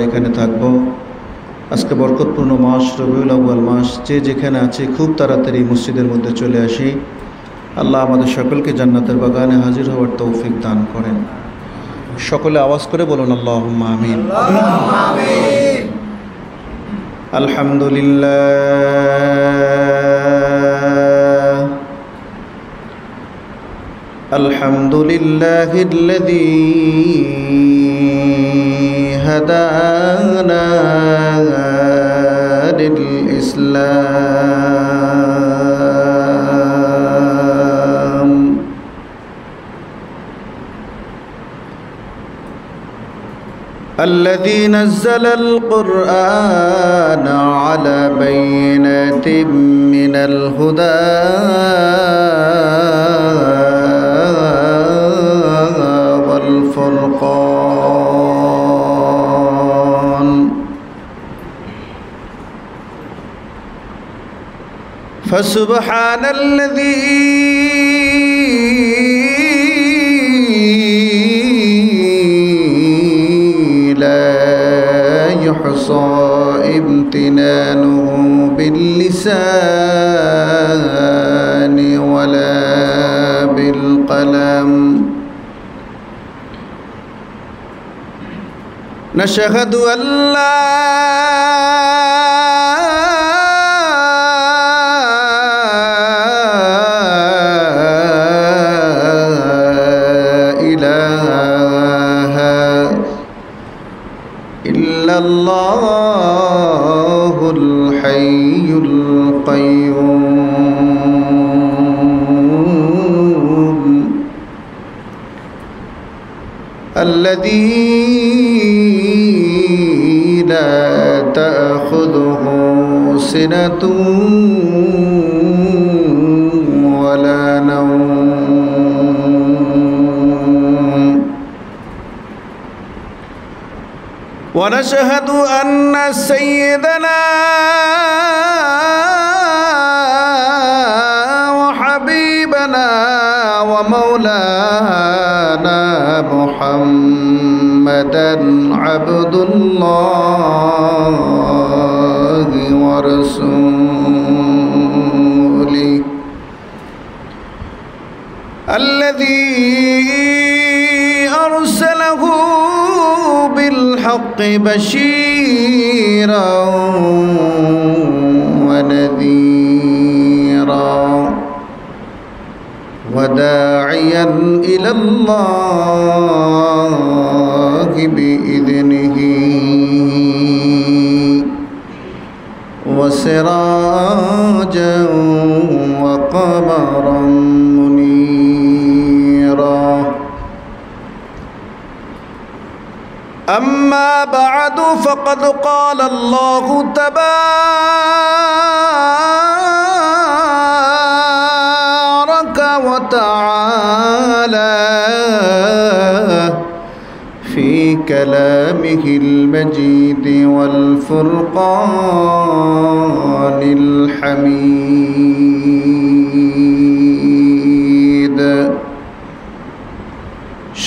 এখানে থাকব। আজকে বরকতপূর্ণ মাস রবিউল আউয়াল মাস, যে যেখানে আছে খুব তাড়াতাড়ি মসজিদের মধ্যে চলে আসি। আল্লাহ আমাদের সকলকে জান্নাতের বাগানে হাজির হওয়ার তৌফিক দান করেন। সকলে আওয়াজ করে বলুন আল্লাহুম্মা আমিন। আলহামদুলিল্লাহ আলহামদুলিল্লাহিল্লাযী হাদানা লিল ইসলাম الذي نزل القرآن على بينات من الهدى والفرقان فسبحان الذي يحصى امتنانه باللسان ولا بالقلم نشهد أن لا الله الحي القيوم الذي لا تأخذه سنة ولا نوم ونشهد أن سيدنا وحبيبنا ومولانا محمدا عبد الله ورسوله الذي أرسله بالحق بشيرا ونذيرا وداعيا إلى الله بإذنه وسراجا وقمرا منيرا أما بعد فقد قال الله تبارك وتعالى في كلامه المجيد والفرقان الحميد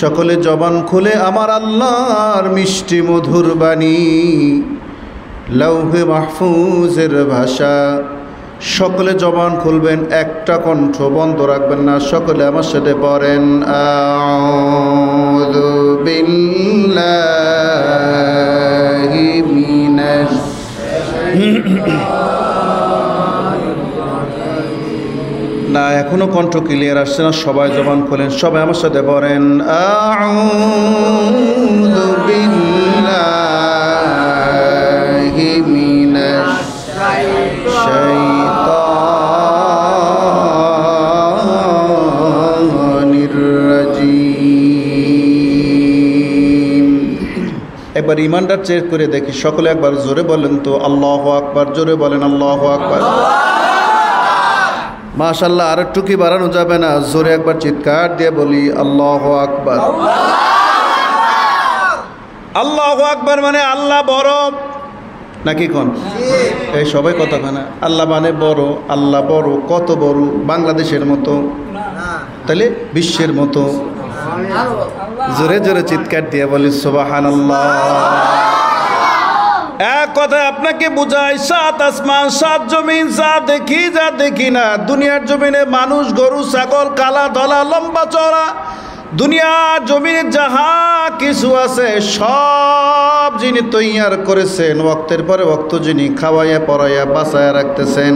সকলে জবান খুলে আমার আল্লাহর মিষ্টি মধুর বাণী লৌহে মাহফুজের ভাষা, সকলে জবান খুলবেন, একটা কণ্ঠ বন্ধ রাখবেন না। সকলে আমার সাথে পড়েন আউযু বিল্লাহি মিনাশ না, এখনো কণ্ঠ ক্লিয়ার আসছে না। সবাই জবান খোলেন, সবাই আমার সাথে পড়েন আউযু বিল্লাহি মিনাশ শাইতানির রাজিম। একবার ইমানদার চেক করে দেখি, সকলে একবার জোরে বলেন তো আল্লাহু আকবার, জোরে বলেন আল্লাহু আকবার। মাশাআল্লাহ, আর একটু কি বাড়ানো যাবে না? জোরে একবার চিৎকার দিয়ে বলি আল্লাহু আকবার। আল্লাহু আকবার মানে আল্লাহ বড় নাকি কোন? এই সবাই কথা কানা আল্লাহ মানে বড়। আল্লাহ বড়, কত বড়? বাংলাদেশের মতো, তাহলে বিশ্বের মতো। জোরে জোরে চিৎকার দিয়ে বলি সুবহানাল্লাহ। এক কথায় আপনাকে বুঝায়, 7 আসমান 7 জমিন, যা দেখি যা দেখি না, দুনিয়ার জমিনে মানুষ, গরু, ছাগল, কালা ধলা, লম্বা চওড়া, দুনিয়ার জমিনে যাহা কিছু আছে সব যিনি তৈয়ার করেছেন, ওয়াক্তের পরে ওয়াক্ত যিনি খাওয়াইয়া পড়াইয়া বাঁচাইয়া রাখতেছেন,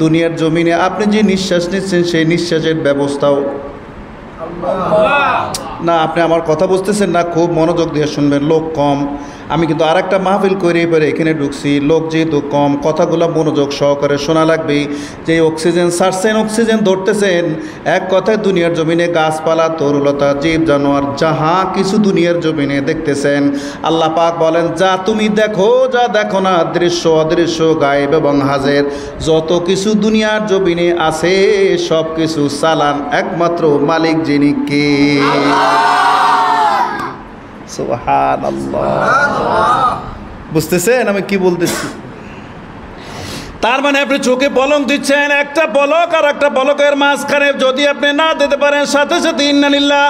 দুনিয়ার জমিনে আপনি যে নিঃশ্বাস নিচ্ছেন সেই নিঃশ্বাসের ব্যবস্থাও না। আপনি আমার কথা বুঝতেছেন না? খুব মনোযোগ দিয়ে শুনবেন, লোক কম। আমি কিন্তু আর একটা মাহফিল করে এবারে এখানে ঢুকছি, লোক যেহেতু কম, কথাগুলো মনোযোগ সহকারে শোনা লাগবে। যে অক্সিজেন ছাড়ছেন, অক্সিজেন ধরতেছেন, এক কথায় দুনিয়ার জমিনে গাছপালা, তরুলতা, জীব জানোয়ার যাহা কিছু দুনিয়ার জমিনে দেখতেছেন, আল্লাহ পাক বলেন, যা তুমি দেখো যা দেখো না, দৃশ্য অদৃশ্য, গায়েব এবং হাজের, যত কিছু দুনিয়ার জমিনে আছে সব কিছু চালান একমাত্র মালিক যিনি কে? সুবহানাল্লাহ। বুঝতেছেন আমি কি বলতেছি? তার মানে আপনি চোখে পলক দিচ্ছেন, একটা পলক আর একটা পলকের মাঝখানে যদি আপনি না দিতে পারেন, সাথে সাথে ইন্না লিল্লাহ।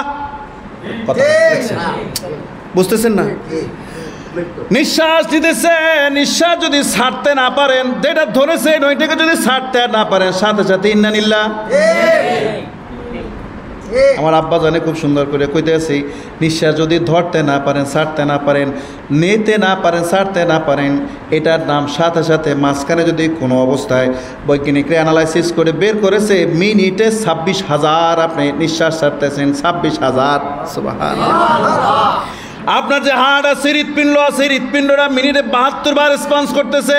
বুঝতেছেন না? নিঃশ্বাস দিতেছে, নিঃশ্বাস যদি ছাড়তে না পারেন, যেটা ধরেছেন ওইটাকে যদি ছাড়তে না পারেন, সাথে সাথে ইন্না লিল্লাহ। আমার আব্বা জানে খুব সুন্দর করে কইতে আছি, নিঃশ্বাস যদি ধরতে না পারেন, ছাড়তে না পারেন, নিতে না পারেন, ছাড়তে না পারেন, এটার নাম সাথে সাথে মাঝখানে যদি কোনো অবস্থায় বৈজ্ঞানিকরা অ্যানালাইসিস করে বের করেছে, মিনিটে 26,000 আপনি নিঃশ্বাস ছাড়তেছেন। 26,000। সুবহানাল্লাহ। আপনার যে হার্ট আছে, হৃৎপিণ্ড আছে, হৃৎপিণ্ডটা মিনিটে 72 বার রেসপন্স করতেছে।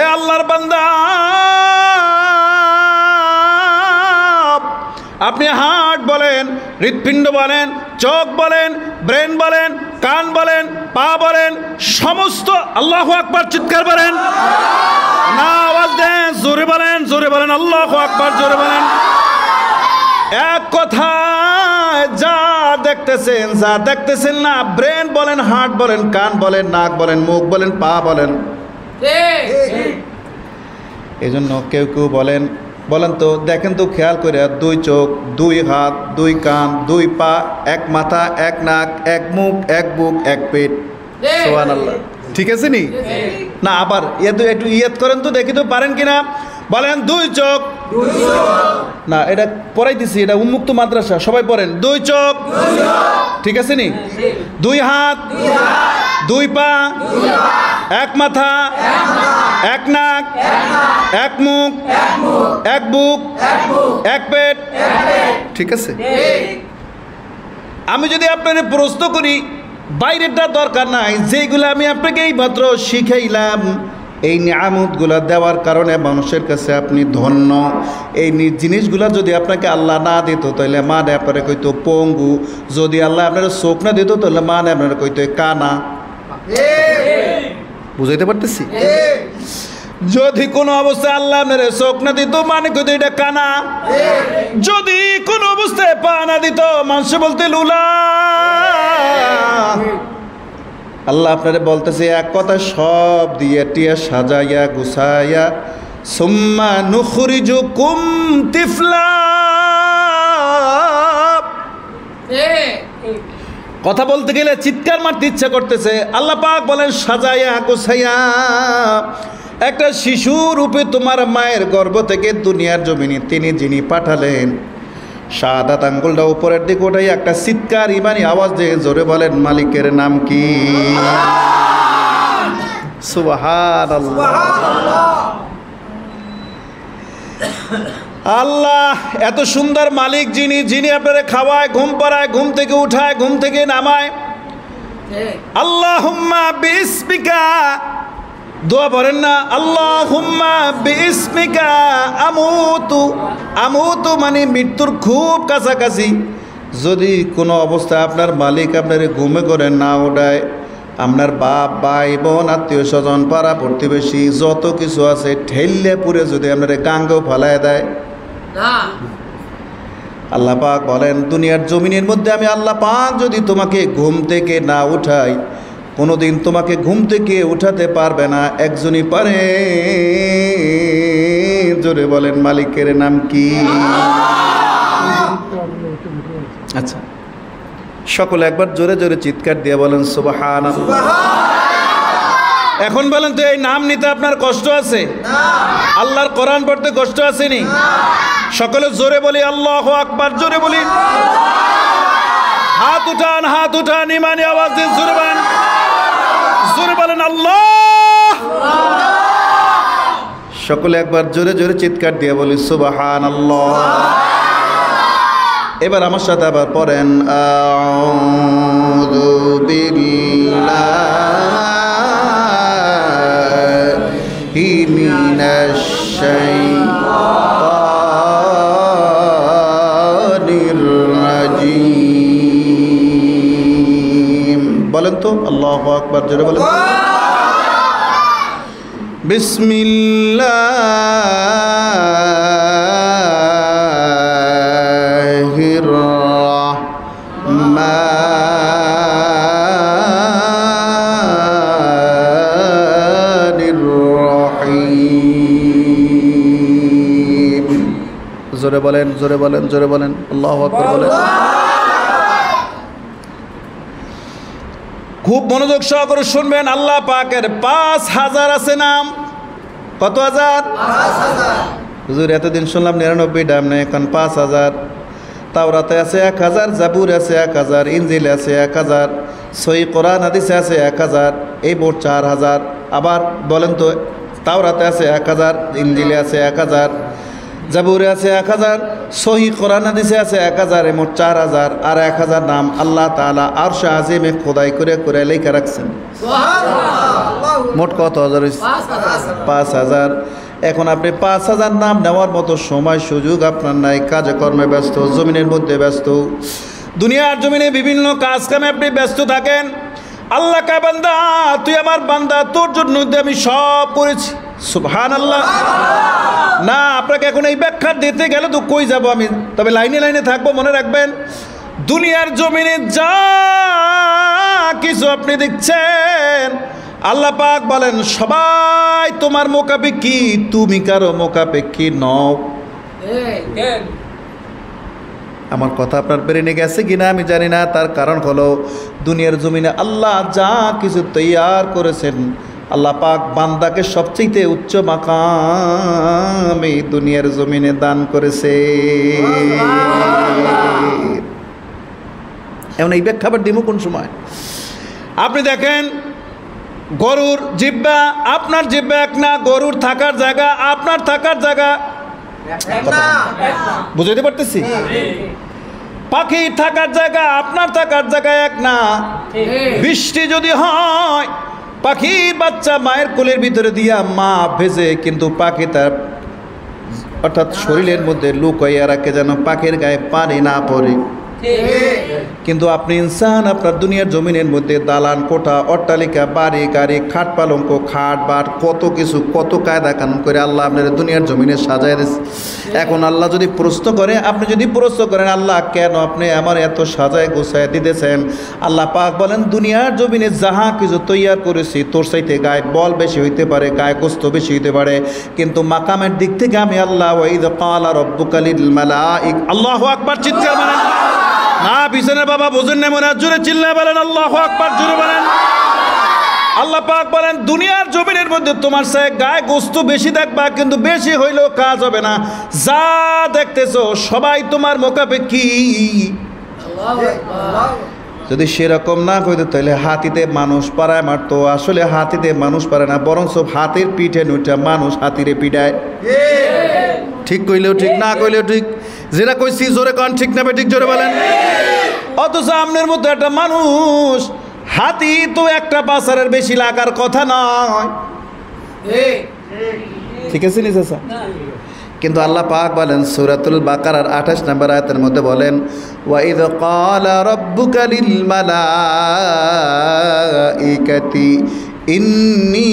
এ আল্লাহর বান্দা, আপনি হার্ট বলেন, হৃৎপিণ্ড বলেন, চোখ বলেন, ব্রেন বলেন, কান বলেন, পা বলেন, সমস্ত আল্লাহু আকবার চিৎকার বলেন না, আওয়াজ দেন, জোরে বলেন, জোরে বলেন, আল্লাহু আকবার, জোরে বলেন। এক কথায় যা দেখতেছেন না, ব্রেন বলেন, হার্ট বলেন, কান বলেন, নাক বলেন, মুখ বলেন, পা বলেন। এই জন্য কেউ কেউ বলেন তো, দেখেন তো খেয়াল করে, 2 চোখ, 2 হাত, 2 কান, 2 পা, 1 মাথা, 1 নাক, 1 মুখ, 1 বুক, 1 পেট। সুবহানাল্লাহ। ঠিক আছে নি? না আবার একটু ইয়াদ করেন তো, দেখি তো পারেন কিনা। বলেন 2 চোখ, না এটা পড়াই দিছি, এটা উন্মুক্ত মাদ্রাসা, সবাই পড়েন। 2 চোখ, ঠিক আছে নি? 2 হাত, 2 পা, 1 মাথা, 1 নাক, 1 মুখ, 1 বুক, 1 পেট। ঠিক আছে? আমি যদি আপনার প্রশ্ন করি, বাইরেটা দরকার নাই, যেগুলো আমি আপনাকে এই মাত্র শিখাইলাম, এই নিয়ামতগুলো দেওয়ার কারণে মানুষের কাছে আপনি ধন্য। এই জিনিসগুলো যদি আপনাকে আল্লাহ না দিত, তাহলে মানে আপনারা কইতো পঙ্গু। যদি আল্লাহ আপনার চোখ না দিত, তাহলে মানে আপনারা কইতো কানা। বুঝাইতে পারতেছি? যদি কোনো অবস্থায় আল্লাহ আপনার চোখ না দিত, মানে কইতো এটা কানা। যদি কোনো অবস্থায় পা না দিত, মানুষ বলতে লুলা। আল্লাহ আপনারে বলতেছে এক কথা, সব দিয়ে টিয়া সাজাইয়া গুছাইয়া, সুম্মা নুখরিজুকুম তিফলা। কথা বলতে গেলে চিৎকার মারতে ইচ্ছা করতেছে। আল্লাহ পাক বলেন, সাজাইয়া গুছাইয়া একটা শিশু রূপে তোমার মায়ের গর্ভ থেকে দুনিয়ার জমিনে তিনি যিনি পাঠালেন, শাহাদাত আঙ্গুলটা উপরের দিকে ওঠাই একটা চিৎকার ইমানি আওয়াজ দিয়ে জোরে বলেন, মালিকের নাম কি? সুবহানাল্লাহ। আল্লাহ এত সুন্দর মালিক যিনি আপনারা খাওয়ায়, ঘুম পাড়ায়, ঘুম থেকে উঠায়, ঘুম থেকে নামায়। আল্লাহুম্মা বিসমিকা, দোয়া পড়েন না, আল্লাহুম্মা বিসমিকা আমুতু মানে মৃত্যুর খুব কাছাকাছি। যদি কোনো অবস্থায় আপনার মালিক আপনার ঘুমে করে না ওঠায়, আপনার বাপ, ভাই, বোন, আত্মীয় স্বজন, পাড়া প্রতিবেশী যত কিছু আছে ঠেললে পুরে যদি আপনার গাঙ্গেও ফালায় দেয়, আল্লাহ পাক বলেন, দুনিয়ার জমিনের মধ্যে আমি আল্লাহ পাক যদি তোমাকে ঘুম থেকে না উঠাই, কোনোদিন তোমাকে ঘুম থেকে উঠাতে পারবে না। একজনই পারে, জোরে বলেন, মালিকের নাম কি? আচ্ছা, সকলে একবার জোরে জোরে চিৎকার দিয়ে বলেন সুবহানাল্লাহ। এখন বলেন তো, এই নাম নিতে আপনার কষ্ট আছে? আল্লাহর কোরআন পড়তে কষ্ট আসেনি? সকলে জোরে বলি আল্লাহু আকবার, জোরে বলি। হাত উঠান, ইমানি আওয়াজ দিয়ে জোরে বলেন আল্লাহ। সকলে একবার জোরে জোরে চিৎকার দিয়ে বলি সুবহানাল্লাহ। এবার আমার সাথে আবার পড়েন আউযু বিল্লাহি মিনাশ শাইতানির রাজিম। বলেন তো আল্লাহু আকবার, জোরে বলেন। বিসমিল্লাহির রহমানির রহিম। জোরে বলেন, জোরে বলেন, জোরে বলেন আল্লাহু আকবার বলেন। খুব মনোযোগ সহকারে শুনবেন। আল্লাহ পাকের 5000 আছে নাম। কত হাজার? 5000। হুজুর এতদিন শুনলাম 99 নাম নেই, এখন 5000। তাওরাতে আছে 1000, জাবুর আছে 1000, ইনজিল আছে 1000, সহি কোরআন হাদিসে আছে 1000, এই মোট 4000। আবার বলেন তো, তাওরাতে আছে 1000, ইনজিলে আছে 1000, জাবুরে আছে 1000, সহি কোরআন হাদিসে আছে 1000, এই মোট 4000। আর 1000 নাম আল্লাহ তাআলা আরশে আজিমে খোদাই করে লেখা রাখছেন। মোট কত হাজার? 5000। এখন আপনি 5000 নাম নেওয়ার মতো সময় সুযোগ আপনার নাই, কাজে কর্মে ব্যস্ত, জমিনের মধ্যে ব্যস্ত, দুনিয়ার জমিনে বিভিন্ন কাজ কামে আপনি ব্যস্ত থাকেন। আল্লাহ কা বান্দা, তুই আমার বান্দা, তোর জন্য আমি সব করেছি। সুবহানাল্লাহ। না, আপনাকে এখন এই ব্যাখ্যা দিতে গেলে তো কই যাব আমি, তবে লাইনে লাইনে থাকবো। মনে রাখবেন, দুনিয়ার জমিনে যা কিছু আপনি দেখছেন, আল্লাহ পাক বলেন সবাই তোমার মোকাপেক্ষী, তুমি কারো মোকাপেক্ষী নও। আমার কথা আপনার ব্রেনে গেছে কিনা আমি জানি না। তার কারণ হলো, দুনিয়ার জমিনে আল্লাহ যা কিছু তৈয়ার করেছেন, আল্লাহ পাক বান্দাকে সবচেয়ে উচ্চ মাকাম এই দুনিয়ার জমিনে দান করেছে। এমন এই ব্যাখ্যা আবার দিব কোন সময়? আপনি দেখেন, গরুর জিহ্বা আপনার জিহ্বা এক না, গরুর থাকার জায়গা আপনার থাকার জায়গা বুঝাইতে পারতেছি? পাখি থাকার জায়গা আপনার থাকার জায়গা এক না। বৃষ্টি যদি হয়, পাখির বাচ্চা মায়ের কোলের ভিতরে দিয়া মা ভেজে, কিন্তু পাখি তার অর্থাৎ শরীরের মধ্যে লুকাইয়া রাখে যেন পাখির গায়ে পানি না পড়ে। কিন্তু আপনি ইনসান, আপনার দুনিয়ার জমিনের মধ্যে দালান কোঠা, অট্টালিকা, বাড়ি গাড়ি, খাট পালঙ্ক, খাট বাট, কত কিছু, কত কায়দা কানুন করে আল্লাহ আপনার দুনিয়ার জমিনে সাজায় দিয়েছে। এখন আল্লাহ যদি প্রশ্ন করে, আপনি যদি প্রশ্ন করেন আল্লাহ কেন আপনি আমার এত সাজায় গোছায় দিতেছেন, আল্লাহ পাক বলেন দুনিয়ার জমিনে যাহা কিছু তৈয়ার করেছি, তোর চাইতে গায়ে বল বেশি হইতে পারে, গায়ে গোস্ত বেশি হইতে পারে, কিন্তু মাকামের দিক থেকে আমি আল্লাহ ওয়াইদ ক্বালা রাব্বুকা লিল মালাইক। আল্লাহু আকবার, চিৎকার মানেন না, পিছনের বাবা বোঝেন না মনে, জোরে চিল্লায় বলেন আল্লাহু আকবার, জোরে বলেন। আল্লাহ পাক বলেন দুনিয়ার জমিনের মধ্যে তোমার সাথে গায়ে গোস্ত বেশি দেখবা, কিন্তু বেশি হইলেও কাজ হবে না। যা দেখতেছো সবাই তোমার মোকাপেক্ষী। যদি সেরকম না হইতো তাহলে হাতিতে মানুষ পাড়ায় মারতো। আসলে হাতিতে মানুষ পারে না, বরঞ্চ হাতির পিঠে নুইটা মানুষ হাতিরে পিঠায়। ঠিক কইলেও ঠিক, না কইলেও ঠিক। যেটা কইছি জোরে কন, ঠিক না ঠিক, জোরে বলেন। অথচ আপনার মতো একটা মানুষ, হাতি তো একটা বাছারের বেশি লাগার কথা নয়। ঠিক আছে নি চাচা? কিন্তু আল্লাহ পাক বলেন সূরাতুল বাকারার 28 নম্বর আয়াতের মধ্যে বলেন, ওয়াইদ ক্বালা রাব্বুকা লিল মালাইকাতি ইন্নী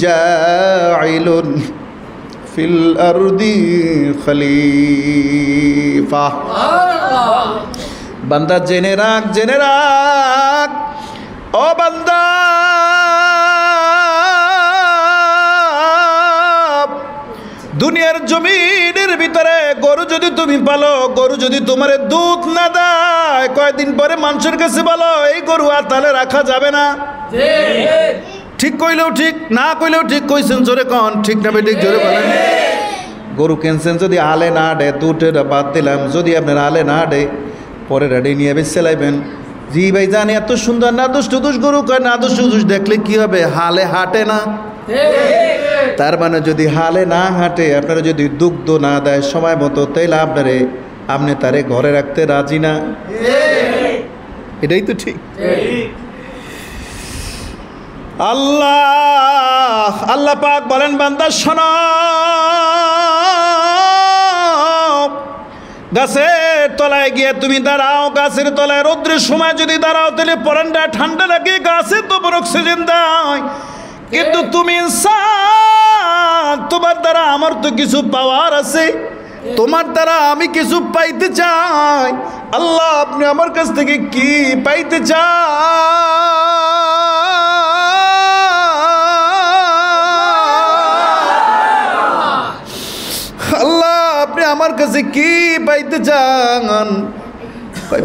জাইলুন ফিল আরদি খলিফা। বান্দা জেনে রাখ, জেনে রাখ ও বান্দা, দুনিয়ার জমিনের ভিতরে গরু যদি তুমি পালো, গরু যদি তোমার দুধ না দেয়, যায়, কয়েকদিন পরে মানুষের কাছে বলো এই গরু আর তাহলে রাখা যাবে না। ঠিক কইলেও ঠিক, না কইলেও ঠিক, কইছেন জোরে কন, ঠিক না বেঠিক জোরে বলেন। গরু কিনছেন, যদি আলে না ডে দুটের বাদ দিলাম, যদি আপনার আলে না ডে পরে রেডি নিয়ে বেশ চালাইবেন। জি ভাই জানি এত সুন্দর না দুষ্ট দুষ গরু, কয় না দুষ্ট দুষ দেখলে কি হবে, হালে হাঁটে না। তার মানে যদি হালে না হাঁটে, আপনারা যদি দুগ্ধ না দেয় সময় মতো, তাইলে আপনি তারে ঘরে রাখতে রাজি না। এটাই তো ঠিক। আল্লাহ পাক বলেন বান্দা শোনো, গাছের তলায় গিয়ে তুমি দাঁড়াও, গাছের তলায় রৌদ্রের সময় যদি দাঁড়াও তাহলে পরানটা ঠান্ডা লাগে, গাছে তো অক্সিজেন দেয়। কিন্তু তুমি ইনসান, তোমার দ্বারা আমার তো কিছু পাওয়ার আছে, তোমার দ্বারা আমি কিছু পাইতে চাই। আল্লাহ আপনি আমার কাছ থেকে কি পাইতে চান? আল্লাহ আপনি আমার কাছে কি পাইতে চান?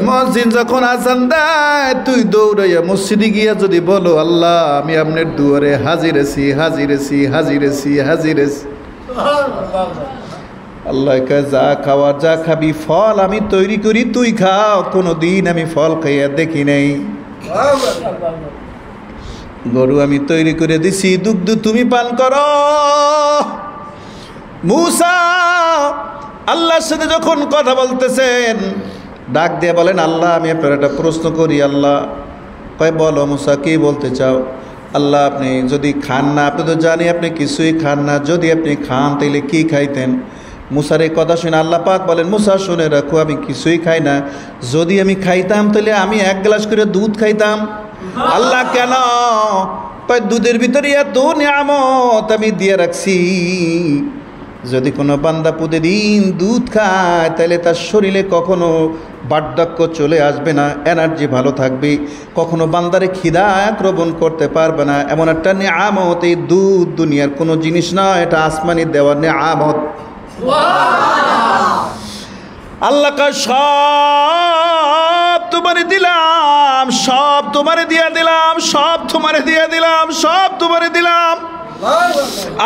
মসজিদ যখন আজান দেয় তুই দৌড়াইয়া মসজিদে গিয়া যদি বলো আল্লাহ আমি আপনার দুয়ারে হাজির আছি, হাজির আছি, হাজির আছি, হাজির আছি। আল্লাহ কয় যা খাওয়ার, যা খাবি, ফল আমি তৈরি করি তুই খাও। কোনোদিন আমি ফল খাইয়া দেখি নাই। গরু আমি তৈরি করে দিছি, দুগ্ধ তুমি পান করো। মূসা আল্লাহর সাথে যখন কথা বলতেছেন, ডাক দিয়ে বলেন আল্লাহ আমি আপনার একটা প্রশ্ন করি। আল্লাহ কয় বলো মূসা কি বলতে চাও? আল্লাহ আপনি যদি খান না, আপনি তো জানি আপনি কিছুই খান না, যদি আপনি খান তাইলে কি খাইতেন? মূসার এই কথা শুনে আল্লাহ পাক বলেন মূসা শুনে রাখো আমি কিছুই খাই না, যদি আমি খাইতাম তাহলে আমি 1 গ্লাস করে দুধ খাইতাম। আল্লাহ কেন? কয় দুধের ভিতরে এত নিয়ামত আমি দিয়ে রাখছি, যদি কোনো বান্দা প্রতিদিন দুধ খায় তাহলে তার শরীরে কখনো বার্ধক্য চলে আসবে না, এনার্জি ভালো থাকবে, কখনো বান্দারে খিদা আক্রমণ করতে পারবে না। এমন একটা নিয়ামত এই দুধ, দুনিয়ার কোনো জিনিস না, এটা আসমানি দেওয়ার নিয়ামত। আল্লাহ কা সব তোমারে দিলাম, সব তোমারে দিয়ে দিলাম, সব তোমারে দিয়ে দিলাম, সব তোমারে দিলাম।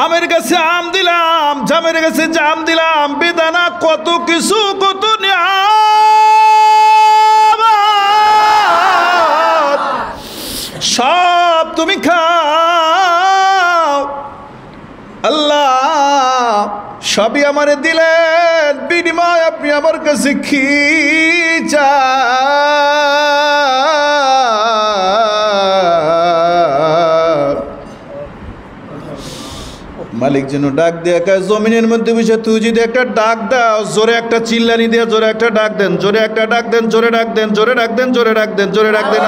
আমের কাছে আম দিলাম, জামের কাছে জাম দিলাম, বেদানা কত কিছু, কত নিয়ামত, সব তুমি খাও। আল্লাহ সবই আমারে দিলেন, বিনিময় আপনি আমার কাছে কি চান? মালিক যেন ডাক দিয়ে একা জমিনের মধ্যে বসে তুই যদি একটা ডাক দাও, জোরে একটা চিল্লানি দিয়ে জোরে একটা ডাক দেন, জোরে একটা ডাক দেন, জোরে ডাক দেন, জোরে ডাক দেন, জোরে ডাক দেন, জোরে ডাক দেন।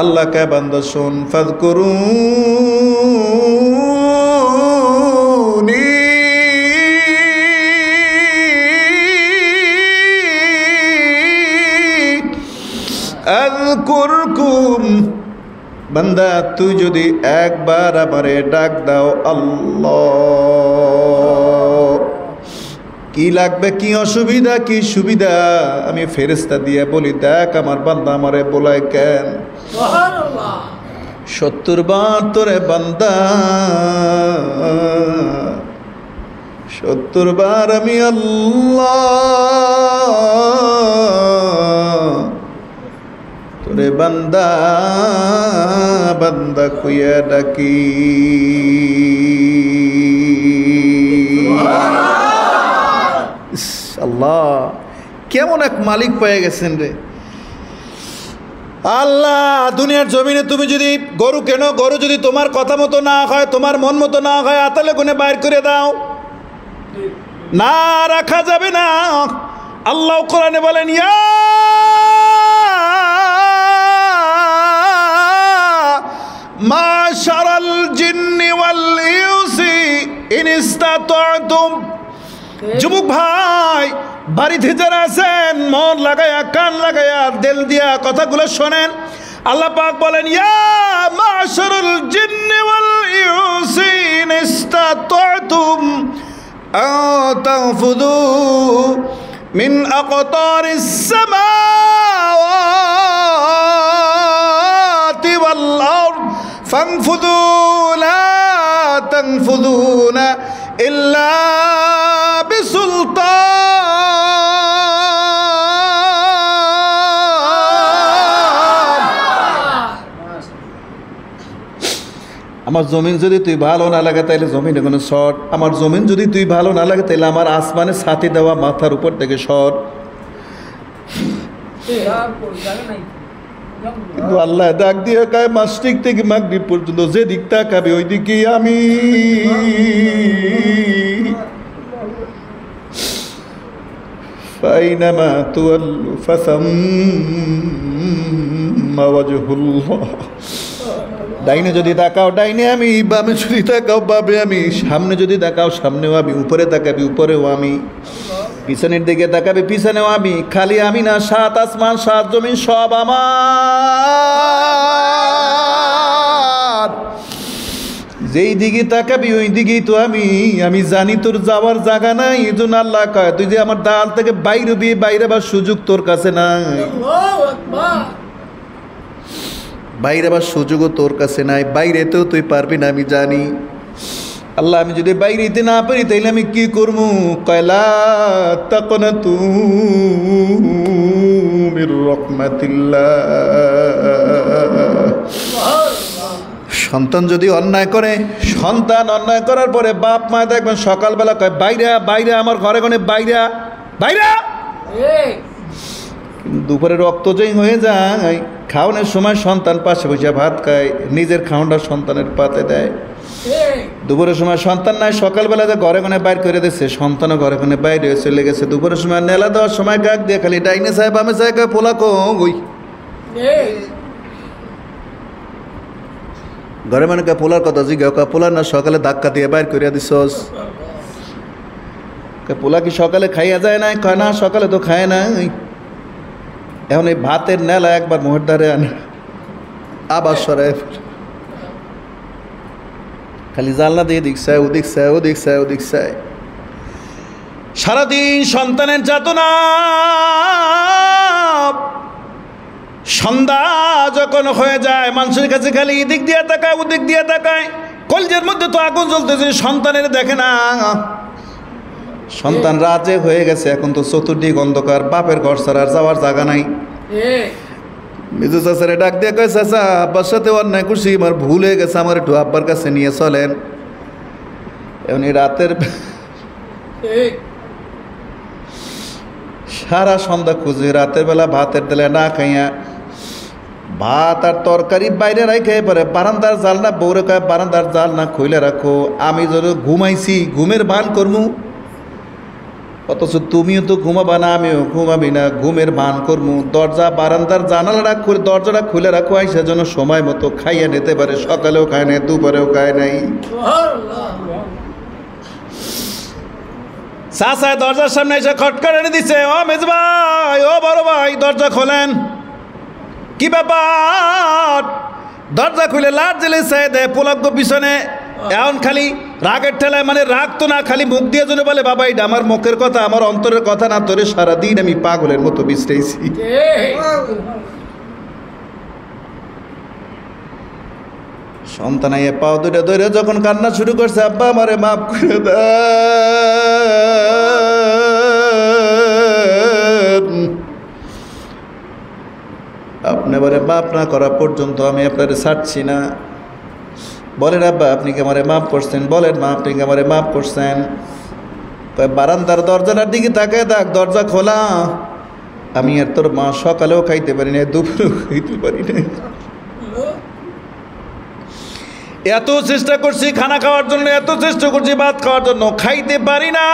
আল্লাহ কে বান্দা শোন, ফাযকুরুনি আযকুরকুম। বান্দা তুই যদি একবার আমারে ডাক দাও আল্লাহ, কি লাগবে, কি অসুবিধা, কি সুবিধা, আমি ফেরেশতা দিয়ে বলি দেখ আমার বান্দা আমারে বলায় কেন। 70 বার তোরে বান্দা, 70 বার আমি আল্লাহ তোরে বান্দা বান্দা কইয়া ডাকি। আল্লাহ কেমন এক মালিক পেয়ে গেছেন রে আল্লাহ। দুনিয়ার জমিনে তুমি যদি গরু কেন, গরু যদি তোমার কথা মতো না হয়, তোমার মন মতো না হয়, আতালে গুনে বাইর করে দাও, না রাখা যাবে না। আল্লাহ কোরআনে বলেন ইয়া মাশারাল জিন্নি ওয়াল ইনসি ইন ইসতাতাতুম। যুবক ভাই বাড়িতে যারা আছেন মন লাগায়া, কান লাগায়া, দিল দিয়া কথাগুলো শোনেন। আল্লাহ পাক বলেন ইয়া মাশারাল জিন্নি ওয়াল ইনসি ইন ইসতাতাতুম أن تنفذوا من أقطار السماوات والأرض فانفذوا لا تنفذون إلا بسلطان আমার জমিন যদি তুই ভালো না লাগে তাহলে জমিনে কোনো শর্ট, আমার জমিন যদি তুই ভালো না লাগে তাহলে আমার আসমানে ছাতি দেওয়া মাথার উপর থেকে শর্ট। কিন্তু আল্লাহ ডাক দিয়ে কায় মাসরিক থেকে মাগরিব পর্যন্ত যে দিক তাকাবে ওই দিকে আমি। ফাইনামা তুওয়াল্লু ফাসাম্মা ওয়াজহুল্লাহ। ডাইনে যদি তাকাও ডাইনে আমি, বামে যদি তাকাও বামে আমি, সামনে যদি তাকাও সামনেও আমি, উপরে তাকাবি উপরেও আমি, পিছনের দিকে তাকাবি পিছনেও আমি। খালি আমি না, সাত আসমান সাত জমিন সব আমার। যেই দিকে তাকাবি ওই দিকেই তো আমি। আমি জানি তোর যাওয়ার জায়গা নাই, এই জন্য আল্লাহ কয় তুই যে আমার দাল থেকে বাইরে বিয়ে বাইরে বা সুযোগ তোর কাছে নাই, বাইরে আবার সুযোগও তোর কাছে নাই, বাইরেতেও তুই পারবি না আমি জানি। আল্লাহ আমি যদি বাইরে দিতে না পারি তাইলে আমি কি করবো? কয়লা তাকনাতু মির রাহমাতিল্লাহ। সন্তান যদি অন্যায় করে, সন্তান অন্যায় করার পরে বাপ মা দেখবেন সকালবেলা কয় বাইরা বাইরা, আমার ঘরে ঘরে বাইরা বাইরা। দুপুরে রক্তজয়ী হয়ে যায়, খাওয়ানোর সময় সন্তান পাশে বসে ভাত খায়, নিজের খাওয়ানটা সন্তানের পাতে দেয়। দুপুরের সময় সন্তান নাই, সকালবেলা যে ঘরে ঘরে বাইর করে দিচ্ছে, সন্তানও ঘরে ঘরে বাইরে চলে গেছে। দুপুরের সময় নেলা দেওয়ার সময় গাক দিয়ে খালি ডাইনে সাহেব বামে সাহেব পোলা কই ঘরে মানে পোলার কথা জিজ্ঞাসা, পোলার না সকালে ধাক্কা দিয়ে বাইর করে দিছস। পোলা কি সকালে খাইয়া যায় নাই? কয় না সকালে তো খায় নাই। এখন এই ভাতের নেলা একবার মোহর ধারে আনে, আবার সরাই খালি জানলা দিয়ে দিকছায় ওদিক চায় ওদিক চায় ওদিক চায়। সারাদিন সন্তানের যাতনা। সন্ধ্যা যখন হয়ে যায় মানুষের কাছে খালি এদিক দিয়ে তাকায় ওদিক দিয়ে তাকায়, কলজের মধ্যে তো আগুন জ্বলতেছে, সন্তানের দেখে না। সন্তান রাজে হয়ে গেছে, এখন তো চতুর্দিক অন্ধকার, বাপের ঘর ছাড়া যাওয়ার জায়গা নাই। মিজু চাচারে ডাক দিয়ে কয় চাচা আব্বার সাথে অন্যায় করছি, আমার ভুল হয়ে গেছে, আমার একটু আব্বার কাছে নিয়ে চলেন। এখন এই রাতের সারা সন্ধ্যা খুঁজে, রাতের বেলা ভাতের তেলে না খাইয়া ভাত আর তরকারি বাইরে রাখে পরে বারান্দার জাল না, বউরে কয় বারান্দার জাল না খুলে রাখো। আমি যদি ঘুমাইছি ঘুমের ভান করমু, অথচ তুমিও তো ঘুমাবা না আমিও ঘুমাবি না, ঘুমের ভান করমু। দরজা বারান্দার জানালাটা খুলে দরজাটা খুলে রাখো, আইসা যেন সময় মতো খাইয়া নিতে পারে। সকালেও খায় নাই, দুপুরেও খায় নাই। চাচা দরজার সামনে এসে খটকা এনে দিছে, ও মেজ ভাই ও বড় ভাই দরজা খোলেন। কি ব্যাপার? দরজা খুলে লাট জেলে চাই দেয় পোলাগ্য পিছনে। এখন খালি রাগের ঠেলায়, মানে রাগ তো না, খালি মুখ দিয়ে জন্য বলে বাবা এটা আমার মুখের কথা, আমার অন্তরের কথা না, তোরে সারাদিন আমি পাগলের মতো বিশ্রাইছি। সন্তান আইয়া পাও দুটো ধরে যখন কান্না শুরু করছে, আব্বা আমারে মাফ করে দেন, আপনি এবারে মাফ না করা পর্যন্ত আমি আপনারে ছাড়ছি না। বলেন আব্বা আপনি কি আমারে মাফ করছেন? বলেন মা আপনি কি আমারে মাফ করছেন? বারান্দার দরজাটার দিকে তাকায় দেখ, দরজা খোলা। আমি আর তোর মা সকালেও খাইতে পারি না, দুপুরেও খাইতে পারি না। এত চেষ্টা করছি খানা খাওয়ার জন্য, এত চেষ্টা করছি ভাত খাওয়ার জন্য, খাইতে পারি না,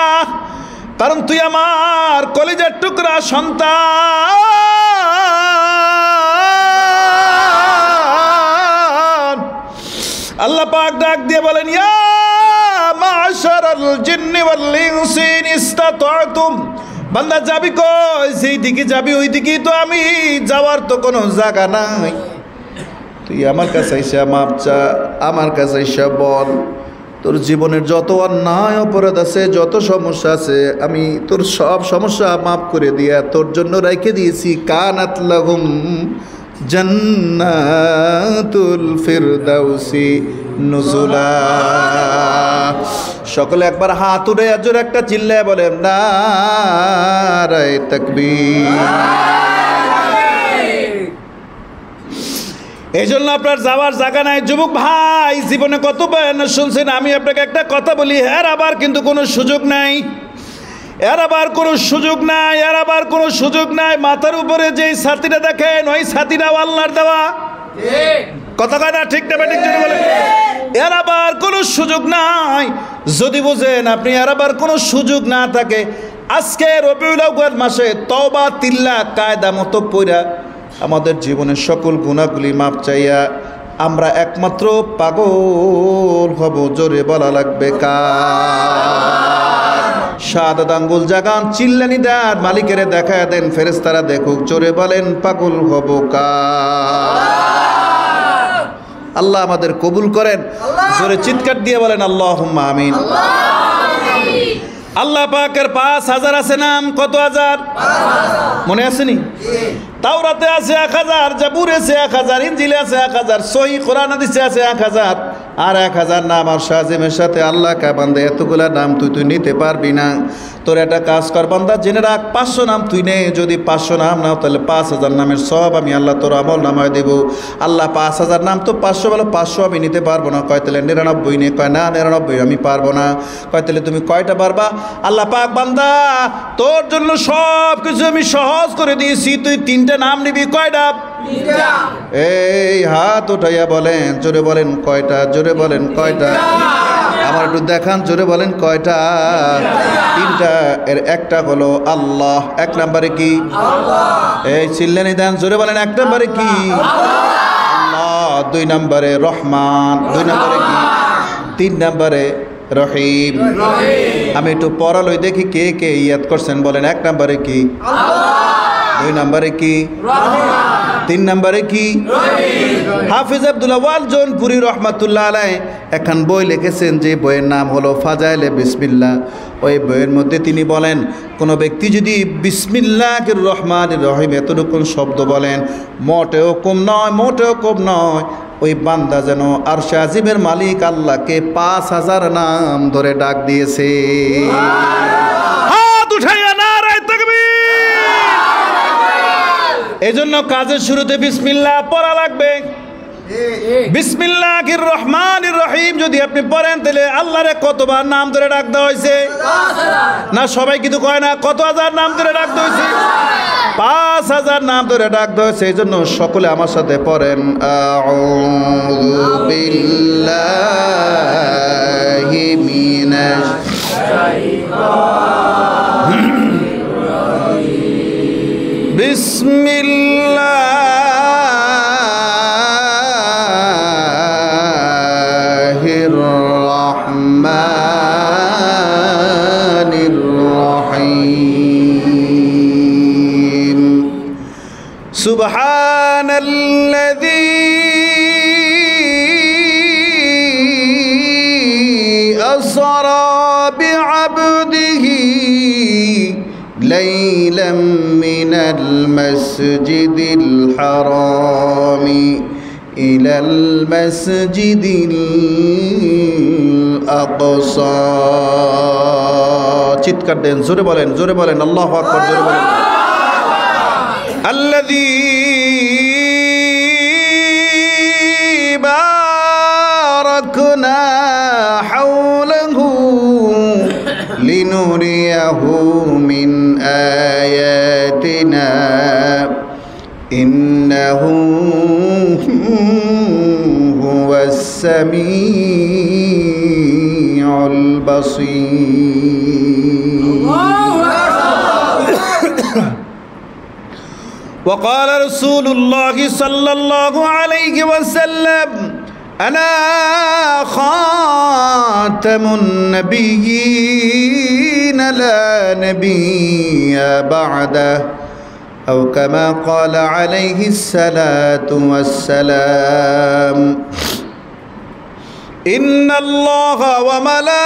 কারণ তুই আমার কলিজার টুকরা সন্তান। আল্লাহ পাক ডাক দিয়ে বলেন, ইয়া মাশারাল জিন্নি ওয়াল ইনসি ইন ইসতাতাতুম। বান্দা যাবি কই? যেই দিকে যাবি ওই দিকেই তো আমি, যাওয়ার তো কোনো জায়গা নাই। তুই আমার কাছে এসে মাপ চা, আমার কাছে এসে বল তোর জীবনের যত অন্যায় অপরাধ আছে, যত সমস্যা আছে, আমি তোর সব সমস্যা মাফ করে দিয়া তোর জন্য রেখে দিয়েছি কানাত লাহুম জান্নাতুল ফিরদাউসি নুজুলা। সকলে একবার হাত উঠে আজর একটা চিল্লায় বলেন নারায়ে তাকবীর। এই জন্য আপনার যাওয়ার জায়গা নাই। যুবক ভাই, জীবনে কত বয়ান শুনছেন, আমি আপনাকে একটা কথা বলি, এর আবার কিন্তু কোনো সুযোগ নাই, এর আবার কোনো সুযোগ নাই, এর আবার কোনো সুযোগ নাই। মাথার উপরে যেই ছাতিটা দেখেন, ওই ছাতিটাও আল্লাহর দেওয়া, কথা কয় না? ঠিক না ঠিক যদি বলেন, এর আবার কোনো সুযোগ নাই। যদি বুঝেন আপনি এর আবার কোনো সুযোগ না থাকে, আজকে রবিউল আউয়াল মাসে তওবা তিল্লা কায়দা মতো পড়া আমাদের জীবনের সকল গুনাহগুলি মাপ চাইয়া আমরা একমাত্র পাগল হব। জোরে বলা লাগবে কার? শাহাদাত আঙ্গুল জাগান, চিল্লানি দেন, মালিকেরে দেখায় দেন, ফেরেশতারা দেখুক। জোরে বলেন পাগল হব কার? আল্লাহ আমাদের কবুল করেন। জোরে চিৎকার দিয়ে বলেন আল্লাহুম্মা আমিন। আল্লাহ পাকের 5000 আছে নাম। কত হাজার মনে আসেনি? তাওরাতে আছে 1000, জাবুরে আছে 1000, ইনজিলে আছে 1000, সহিহ কোরআন হাদিসে আছে 1000, আর 1000 নাম আর শাজিমের সাথে আল্লাহ কা বান্দা এতগুলা নাম তুই নিতে পারবি না। তোর একটা কাজ কর বান্দা, জেনে রাখ 500 নাম তুই নে। যদি 500 নাম নাও তাহলে 5000 নামের সব আমি আল্লাহ তোর আমল নামায় দেব। আল্লাহ 5000 নাম তো 500 বলো, 500 আমি নিতে পারবো না। কয় তাহলে 99 নে। কয় না 99 আমি পারবো না। কয় তাহলে তুমি কয়টা পারবা? আল্লাহ পাক বান্দা তোর জন্য সব কিছু আমি সহজ করে দিয়েছি, তুই 3টা নাম নিবি। কয়টা? এই হাত উঠাইয়া বলেন, জোরে বলেন কয়টা? জোরে বলেন কয়টা? আমার একটু দেখান, জোরে বলেন কয়টা? 3টা। এর একটা হলো আল্লাহ। 1 নম্বরে কি? এই চিল্লানি দেন, জোরে বলেন 1 নম্বরে কি? আল্লাহ। 2 নম্বরে রহমান। 2 নম্বরে কি? 3 নম্বরে রহিম। আমি একটু পড়ালই দেখি কে কে ইয়াদ করছেন। বলেন 1 নম্বরে কি? 2 নম্বরে কি? 3 নম্বরে কি? হাফিজ আব্দুল্লাহ ওয়াল জৌনপুরি রহমাতুল্লাহ আলাইহি এখন বই লিখেছেন, যে বইয়ের নাম হলো ফাজাইলে বিসমিল্লাহ। ওই বইয়ের মধ্যে তিনি বলেন, কোনো ব্যক্তি যদি বিসমিল্লাহির রহমানির রহিম এতটুকু শব্দ বলেন, মোটেও কম নয়, মোটেও কম নয়, ওই বান্দা যেন আরশে আজিমের মালিক আল্লাহকে 5000 নাম ধরে ডাক দিয়েছে। হাত উঠাইয়া নারায়ে তাকবীর। এজন্য কাজের শুরুতে বিসমিল্লাহ পড়া লাগবে। বিসমিল্লাহির রহমানির রহিম যদি আপনি পড়েন, তাহলে আল্লাহরে কতবার নাম ধরে ডাক দেওয়া হয়েছে? না সবাই কিন্তু কয় না। কত হাজার নাম ধরে ডাক দেওয়া হয়েছে? 5000 নাম ধরে ডাক দেওয়া হয়েছে। এই জন্য সকলে আমার সাথে পড়েন, আউযু বিল্লাহি মিনাশ শাইতানির রাজিম। বিসমিল্লাহির রহমানির রহিম। সুবহানাল্লাযী আসরা বিআবদিহি লাইলাম মিনাল মাসজিদিল হারামি ইলাল মাসজিদিল আকসা। চিৎকার দেন, জোরে বলেন, জোরে বলেন আল্লাহু আকবার, জোরে বলেন। আল্লাযী বারাকনা হাওলাহু লিনুরিয়াহু মিন আয়াতিনা ইন্নাহু হুয়াস সামিউল বাসীর। وقال رسول الله صلى الله عليه وسلم أنا خاتم النبيين لا نبي بعده أو كما قال عليه الصلاة والسلام. ইন্নাল্লাহা ওয়া মালাইকাতাহু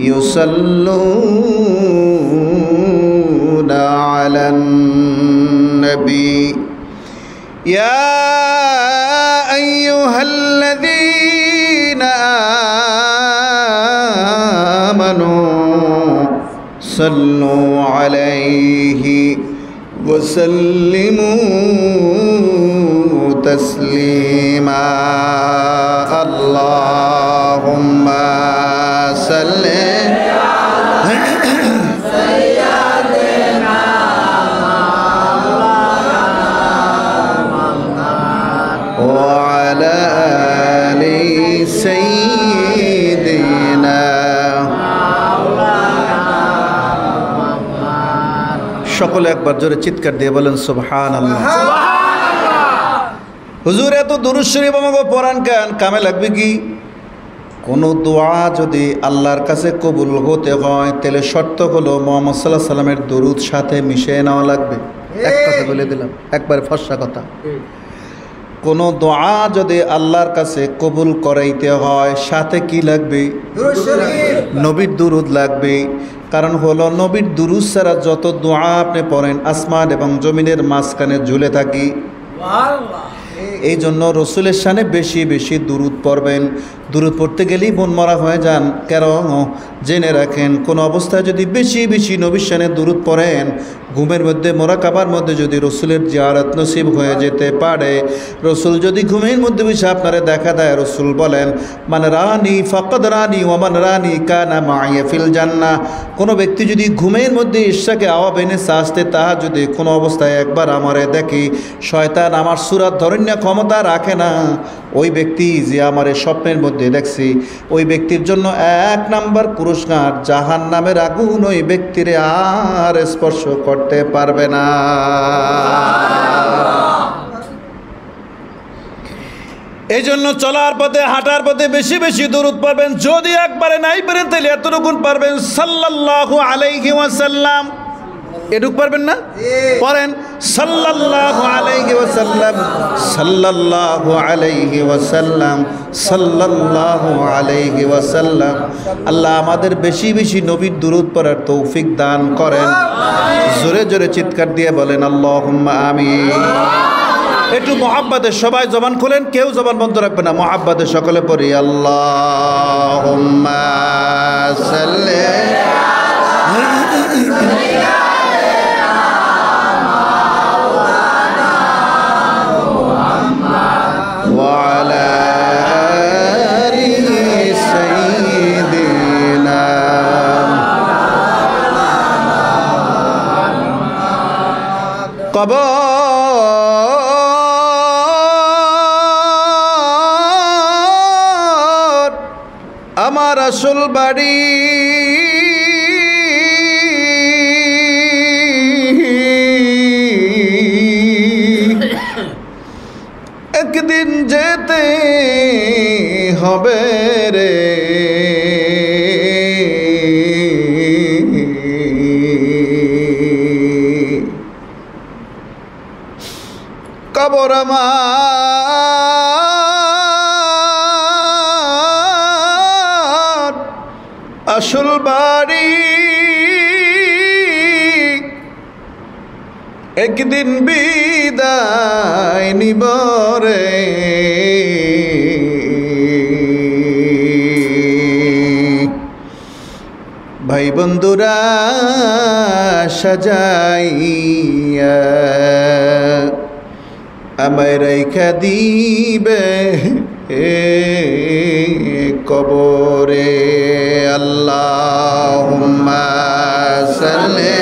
ইউসাল্লুনা আলান নবী ইয়া আইয়ুহাল্লাযীনা আমানু সাল্লু আলাইহি ওয়া সাল্লিমু তাসলিমা আল্লাহুম্মা সাল্লি وعلى آل سيدنا সকলে একবার জোরে চিৎকার দিয়ে বলেন সুবহানাল্লাহ। হুজুর এত দুরূদ শরীফ আমাকে পড়ান কেন? কামে লাগবে কি? কোনো দোয়া যদি আল্লাহর কাছে কবুল হতে হয় তাহলে শর্ত হলো মুহাম্মদ সাল্লাল্লাহু আলাইহি সাল্লামের দরুদ সাথে মিশিয়ে নেওয়া লাগবে। এক কথা বলে দিলাম, একবার ফর্সা কথা। কোনো দোয়া যদি আল্লাহর কাছে কবুল করাইতে হয় সাথে কি লাগবে? নবীর দুরুদ লাগবে। কারণ হলো নবীর দুরুদ ছাড়া যত দোয়া আপনি পড়েন আসমান এবং জমিনের মাঝখানে ঝুলে থাকি। এই জন্য রসুলের শানে বেশি বেশি দুরুদ পড়বেন। দুরুদ পড়তে গেলেই মন মরা হয়ে যান। কারণ জেনে রাখেন কোন অবস্থায় যদি বেশি বেশি নবীর শানে দুরুদ পড়েন, ঘুমের মধ্যে মোরাকাবার মধ্যে যদি রসুলের জিয়ারত নসিব হয়ে যেতে পারে। রসুল যদি ঘুমের মধ্যে বেশি আপনারে দেখা দেয়, রসুল বলেন মান রানি ফাকাদ রানি ওমান রানি কানা মাইয়া ফিল জান্নাহ। কোনো ব্যক্তি যদি ঘুমের মধ্যে ঈশ্বরকে আওয়াব এনে আসতে তাহা যদি কোনো অবস্থায় একবার আমারে দেখি, শয়তান আমার সুরাত ধরন্য ক্ষমতা রাখে না। ওই ব্যক্তি যে আমারে স্বপ্নের মধ্যে দেখছি, ওই ব্যক্তির জন্য 1 নাম্বার পুরস্কার জাহান্নামের আগুন ওই ব্যক্তিরে আর স্পর্শ করতে পারবে না। এই জন্য চলার পথে হাঁটার পথে বেশি বেশি দরুদ পড়বেন। যদি একবারে নাই পারেন তাহলে এতটুকুন পারবেন সাল্লাল্লাহু আলাইহি ওয়াসাল্লাম। এটুক পারবেন না? পড়েন সাল্লাল্লাহু আলাইহি ওয়াসাল্লাম, সাল্লাল্লাহু আলাইহি ওয়াসাল্লাম, সাল্লাল্লাহু আলাইহি ওয়াসাল্লাম। আল্লাহ আমাদের বেশি বেশি নবীর দুরূদ পড়ার তৌফিক দান করেন। জোরে জোরে চিৎকার দিয়ে বলেন আল্লাহুম্মা আমিন। একটু মুহাব্বতে সবাই জবান খোলেন, কেউ জবান বন্ধ রাখবে না। মুহাব্বতে সকলে পড়ি আল্লাহুম্মা সাল্লি وعلى آل سيدنا কবর আমার আসল বাড়ি, একদিন যেতে হবে রে। কবর আমার আসল বাড়ি, একদিন বিদায় নিব রে। ভাই বন্ধুরা সাজাইয়া আমায় রাইখা দিবে কবরে। আল্লাহুম্মা সাল্লি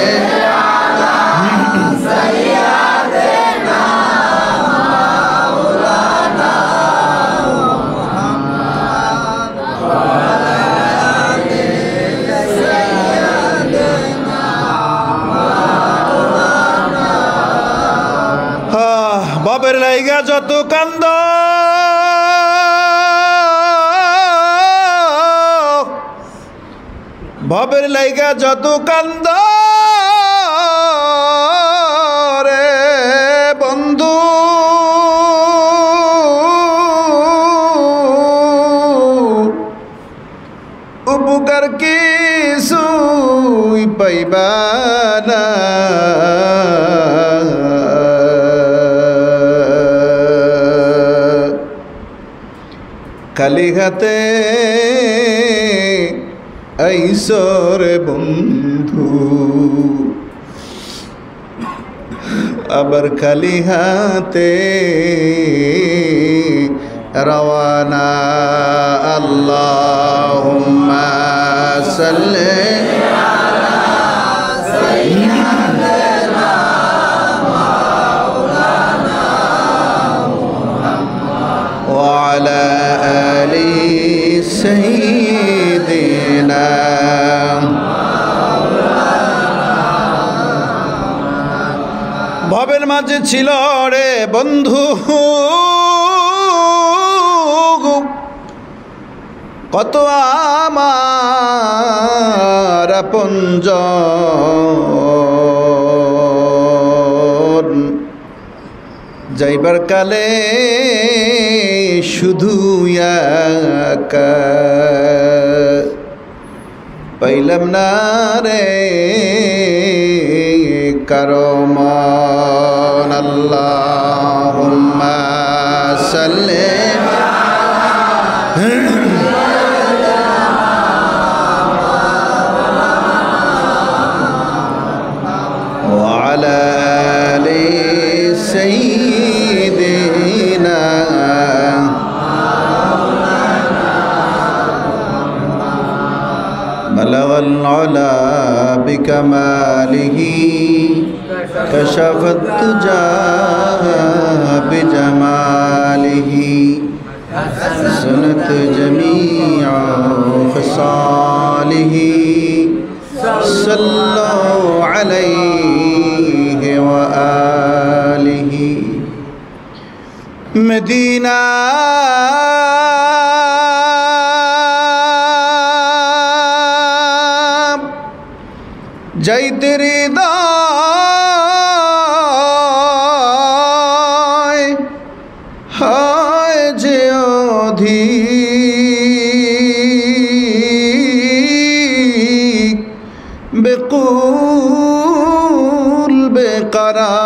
বাপের লাইগা যত কান্দ, বাপের লাইগা যত কান্দ, আর কিছুই পাইবা না, খালি হাতে আইসো রে বন্ধু, আবার খালি হাতে রওয়ানা। আল্লাহুম্মা সাল্লি আলা সাইয়্যিদিনা মাওলানা মুহাম্মদ ওয়া আলা আলি সাইয়্যিদিনা। ভবের মাঝে ছিল রে বন্ধু কত আমার আপনজন, যাইবার কালে শুধু একা, পাইলাম না রে কারো মন। আল্লাহুম্মা সাল্লি ওয়া আলা আলি সাইয়্যিদিনা। বালাগাল উলা বিকামালিহি কশফত তুজা বিজামালিহি সুনত জমিআ খিসালিহি সাল্লাল্লাহু আলাইহি ওয়া আলিহি। মদিনা যাইতে হৃদয় হয় যে অধিক, বেকুল বেকরার।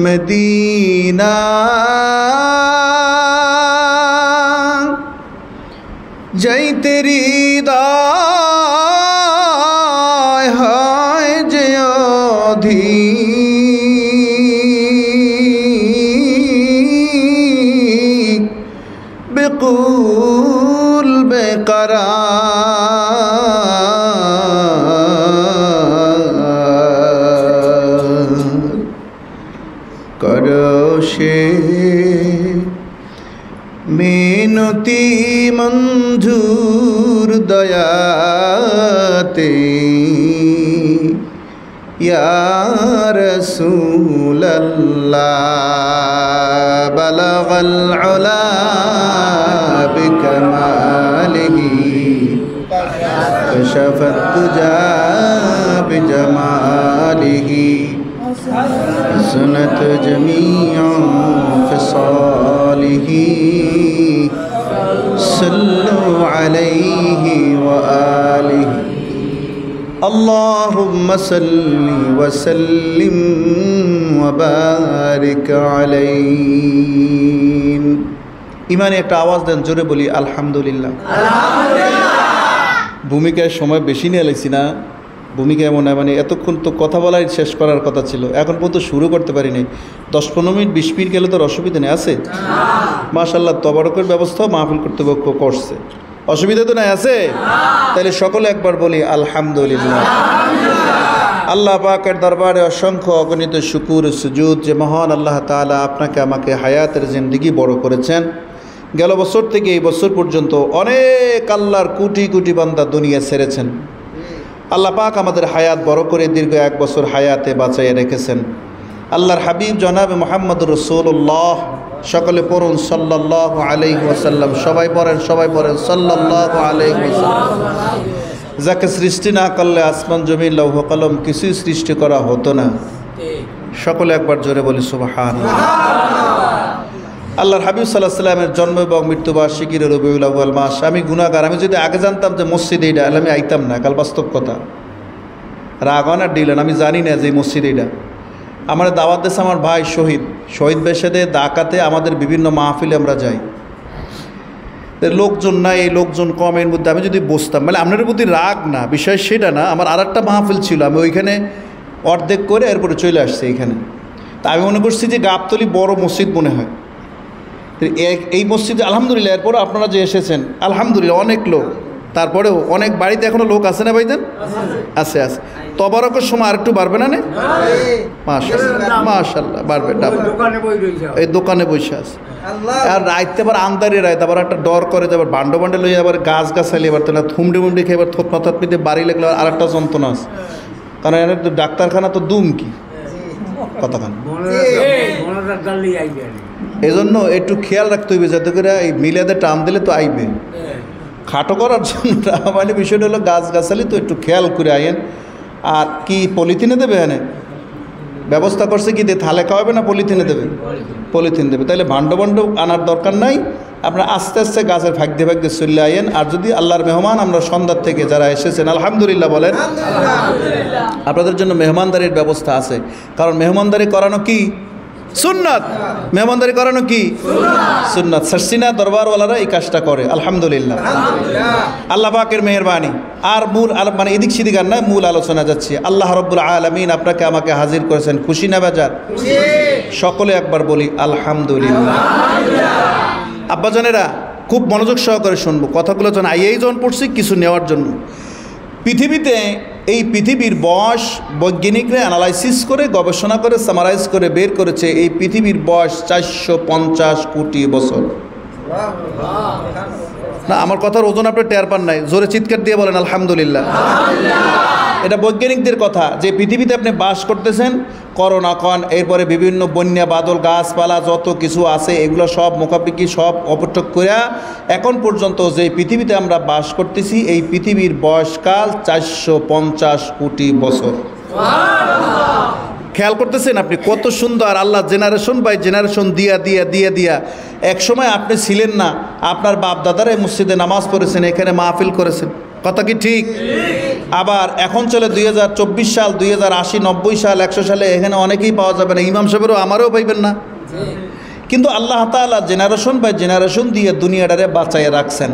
মদিনা যাইতে হৃদয় হয় যে অধিক, বেকুল বেকরার। করো সে মিনতি মঞ্জুর দয়াতে, ইয়া রাসূলাল্লাহ বালাগাল উলা বিকামালিহি কশফত তুজা বিজামালিহি সুনত জমিআ খিসালিহি সাল্লু আলাইহি ওয়া আলিহি। আল্লাহুম্মা সাল্লি ওয়া সাল্লিম ওয়া বারিক আলাইহি। ইমানে একটা আওয়াজ দেন, জোরে বলি আলহামদুলিল্লাহ। ভূমিকায় সময় বেশি নিয়ে লাগছি না? ভূমিকায় মনে হয় মানে এতক্ষণ তো কথা বলাই শেষ করার কথা ছিল, এখন পর্যন্ত শুরু করতে পারিনি। 10-15 মিনিট 20 মিনিট গেলে তো অসুবিধা নেই, আছে? মাশাআল্লাহ, তবারকের ব্যবস্থা মাহফিল কর্তৃপক্ষ করছে, অসুবিধা তো নাই, আছে? তাহলে সকলে একবার বলি আলহামদুলিল্লাহ। আল্লাহ পাকের দরবারে অসংখ্য অগণিত শুকুর সুজুদ যে মহান আল্লাহ তাআলা আপনাকে আমাকে হায়াতের জিন্দেগি বড় করেছেন। গেল বছর থেকে এই বছর পর্যন্ত অনেক আল্লাহর কোটি কোটি বান্দা দুনিয়া ছেড়েছেন। আল্লাহ পাক আমাদের হায়াত বড় করে দীর্ঘ 1 বছর হায়াতে বাঁচাইয়া রেখেছেন। আল্লাহর হাবিব জনাবে মুহাম্মদুর রাসূলুল্লাহ, সকলে পড়ুন সাল্লাল্লাহু আলাইহি ওয়াসাল্লাম। সবাই পড়েন সাল্লাল্লাহু আলাইহি ওয়াসাল্লাম। যাকে সৃষ্টি না করলে আসমান জমিন লৌহ কলম কিছুই সৃষ্টি করা হতো না। সকলে একবার জোরে বলি সুবহানাল্লাহ। আল্লাহর হাবিব সাল্লাল্লাহু আলাইহি ওয়াসাল্লামের জন্ম এবং মৃত্যুবার্ষিকীর রবিউল আউয়াল মাস। আমি গুনাহগার, আমি যদি আগে জানতাম যে মসজিদ এইটা, আমি আইতাম না। কাল বাস্তব কথা, রাগন আর ডিলেন, আমি জানি না যে মসজিদ এইটা। আমার দাওয়াত দিয়েছে আমার ভাই শহীদ বেশেদে ডাকাতে, আমাদের বিভিন্ন মাহফিলে আমরা যাই। লোকজন নাই, এই লোকজন কম, এর মধ্যে আমি যদি বসতাম, মানে আপনার প্রতি রাগ না, বিষয় সেটা না। আমার আর একটা মাহফিল ছিল, আমি ওইখানে অর্ধেক করে এরপরে চলে আসছি এইখানে। তা আমি মনে করছি যে গাবতলী বড় মসজিদ মনে হয়, এই মসজিদে আলহামদুলিল্লাহ। এরপর আপনারা যে এসেছেন আলহামদুলিল্লাহ, অনেক লোক, তারপরেও অনেক বাড়িতে এখনো লোক আছে না ভাইজান? আছে। তবারকের সময় আরেকটু বাড়বে না? মাশাআল্লাহ মাশাআল্লাহ, বাড়বে। এই দোকানে বসে আছে, আর রাইতে আবার আন্দারি রাইতে আবার একটা ডর করে যে আবার বান্ডে লইয়া আবার গাছালি, আবার তাহলে থুমডি মুমডি খেয়ে আবার থতমাথাপিতে বাড়ি লাগলে আর একটা যন্ত্রণা আছে। কারণ এর ডাক্তারখানা তো দুম কি কতখান, এই জন্য একটু খেয়াল রাখতে হইবে, যাতে করে এই মিলাদে টান দিলে তো আইবে খাটো করার জন্য। মানে বিষয়টা হলো গাছালি তো একটু খেয়াল করে আইয়েন। আর কি পলিথিনে দেবে? এখানে ব্যবস্থা করছে কি থালে খাওয়াবে না পলিথিনে দেবে? পলিথিন দেবে। তাহলে ভাণ্ড আনার দরকার নাই, আপনারা আস্তে আস্তে গাছের ফাঁক দিয়ে চলে আইয়েন। আর যদি আল্লাহর মেহমান আমরা সন্ধ্যার থেকে যারা এসেছেন আলহামদুলিল্লাহ বলেন, আপনাদের জন্য মেহমানদারির ব্যবস্থা আছে। কারণ মেহমানদারি করানো কি সুন্নাত, মেহমানদারি করানো কি সুন্নাত। সার্সিনা দরবারওয়ালারা এই কাজটা করে আলহামদুলিল্লাহ, আল্লাহ পাকের মেহেরবানি। আর মূল মানে এদিক সেদিক আর নয়, মূল আলোচনা যাচ্ছি। আল্লাহ রাব্বুল আলামিন আপনাকে আমাকে হাজির করেছেন, খুশি না বেজার? সকলে একবার বলি আলহামদুলিল্লাহ। আব্বাজানেরা খুব মনোযোগ সহকারে শুনবো কথাগুলো, যেন আইয়েই জন পড়ছি কিছু নেওয়ার জন্য। পৃথিবীতে এই পৃথিবীর বয়স বৈজ্ঞানিকরা অ্যানালাইসিস করে, গবেষণা করে, সামারাইজ করে বের করেছে এই পৃথিবীর বয়স 450 কোটি বছর। না, আমার কথার ওজন আপনি টের পান নাই, জোরে চিৎকার দিয়ে বলেন আলহামদুলিল্লাহ। এটা বৈজ্ঞানিকদের কথা, যে পৃথিবীতে আপনি বাস করতেছেন, করোনা কন, এরপরে বিভিন্ন বন্যা বাদল, গাছপালা যত কিছু আছে এগুলো সব মোকাবিকি সব অপটক করে এখন পর্যন্ত যে পৃথিবীতে আমরা বাস করতেছি, এই পৃথিবীর বয়সকাল 450 কোটি বছর। খেয়াল করতেছেন আপনি কত সুন্দর আল্লাহ জেনারেশন বাই জেনারেশন দিয়া এক সময় আপনি ছিলেন না, আপনার বাপ দাদারা এই মসজিদে নামাজ পড়েছেন, এখানে মাহফিল করেছেন, কথা কি ঠিক? আবার এখন চলে 2024 সাল, 2080, 90 সাল, 100 সালে এখানে অনেকেই পাওয়া যাবে না, ইমাম সাহেবেরও আমারও পাইবেন না। কিন্তু আল্লাহ তাআলা জেনারেশন বাই জেনারেশন দিয়ে দুনিয়াটারে বাঁচাইয়ে রাখছেন।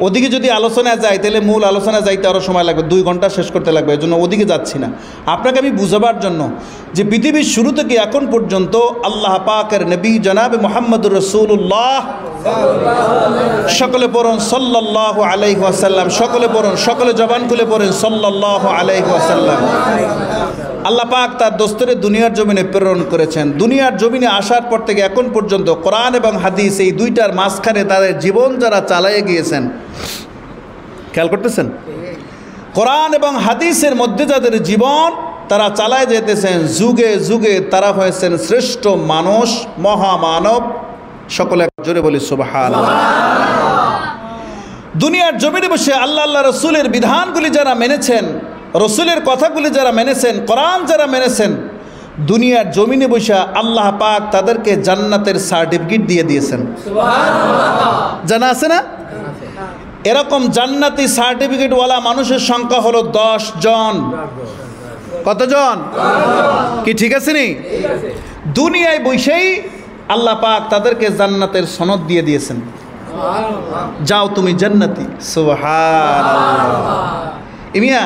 ওদিকে যদি আলোচনায় যাই তাহলে মূল আলোচনায় যাইতে আরও সময় লাগবে, 2 ঘন্টা শেষ করতে লাগবে, এই জন্য ওদিকে যাচ্ছি না। আপনাকে আমি বুঝাবার জন্য যে পৃথিবীর শুরু থেকে এখন পর্যন্ত আল্লাহ পাকের নবী জনাবে মুহাম্মদুর রাসূলুল্লাহ, সকলে পড়ুন সাল্লাল্লাহু আলাইহি ওয়াসাল্লাম, সকলে পড়ুন, সকলে জবান খুলে পড়েন সাল্লাল্লাহু আলাইহি ওয়াসাল্লাম। আল্লাহ পাক তার দোস্তরে দুনিয়ার জমিনে প্রেরণ করেছেন। দুনিয়ার জমিনে আসার পর থেকে এখন পর্যন্ত কোরআন এবং হাদিস এই দুইটার মাঝখানে তাদের জীবন যারা চালিয়ে গিয়েছেন, খেয়াল করতেছেন? কোরআন এবং হাদিসের মধ্যে যাদের জীবন তারা চালায় যেতেছেন, যুগে যুগে তারা হয়েছেন শ্রেষ্ঠ মানুষ, মহামানব। সকলে জোরে বলি সুবহানাল্লাহ। দুনিয়ার জমিনে বসে আল্লাহ রসুলের বিধানগুলি যারা মেনেছেন, রসুলের কথাগুলি যারা মেনেছেন, কোরআন যারা মেনেছেন, দুনিয়ার জমিনে বসে আল্লাহ পাক তাদেরকে জান্নাতের সার্টিফিকেট দিয়ে দিয়েছেন। জানা আছে না? এরকম জান্নাতি সার্টিফিকেটওয়ালা মানুষের সংখ্যা হলো 10 জন। কতজন? কি ঠিক আছে নি? দুনিয়ায় বসেই আল্লাহ পাক তাদেরকে জান্নাতের সনদ দিয়ে দিয়েছেন, যাও তুমি জান্নাতি। সুবহানাল্লাহ। ইমিয়া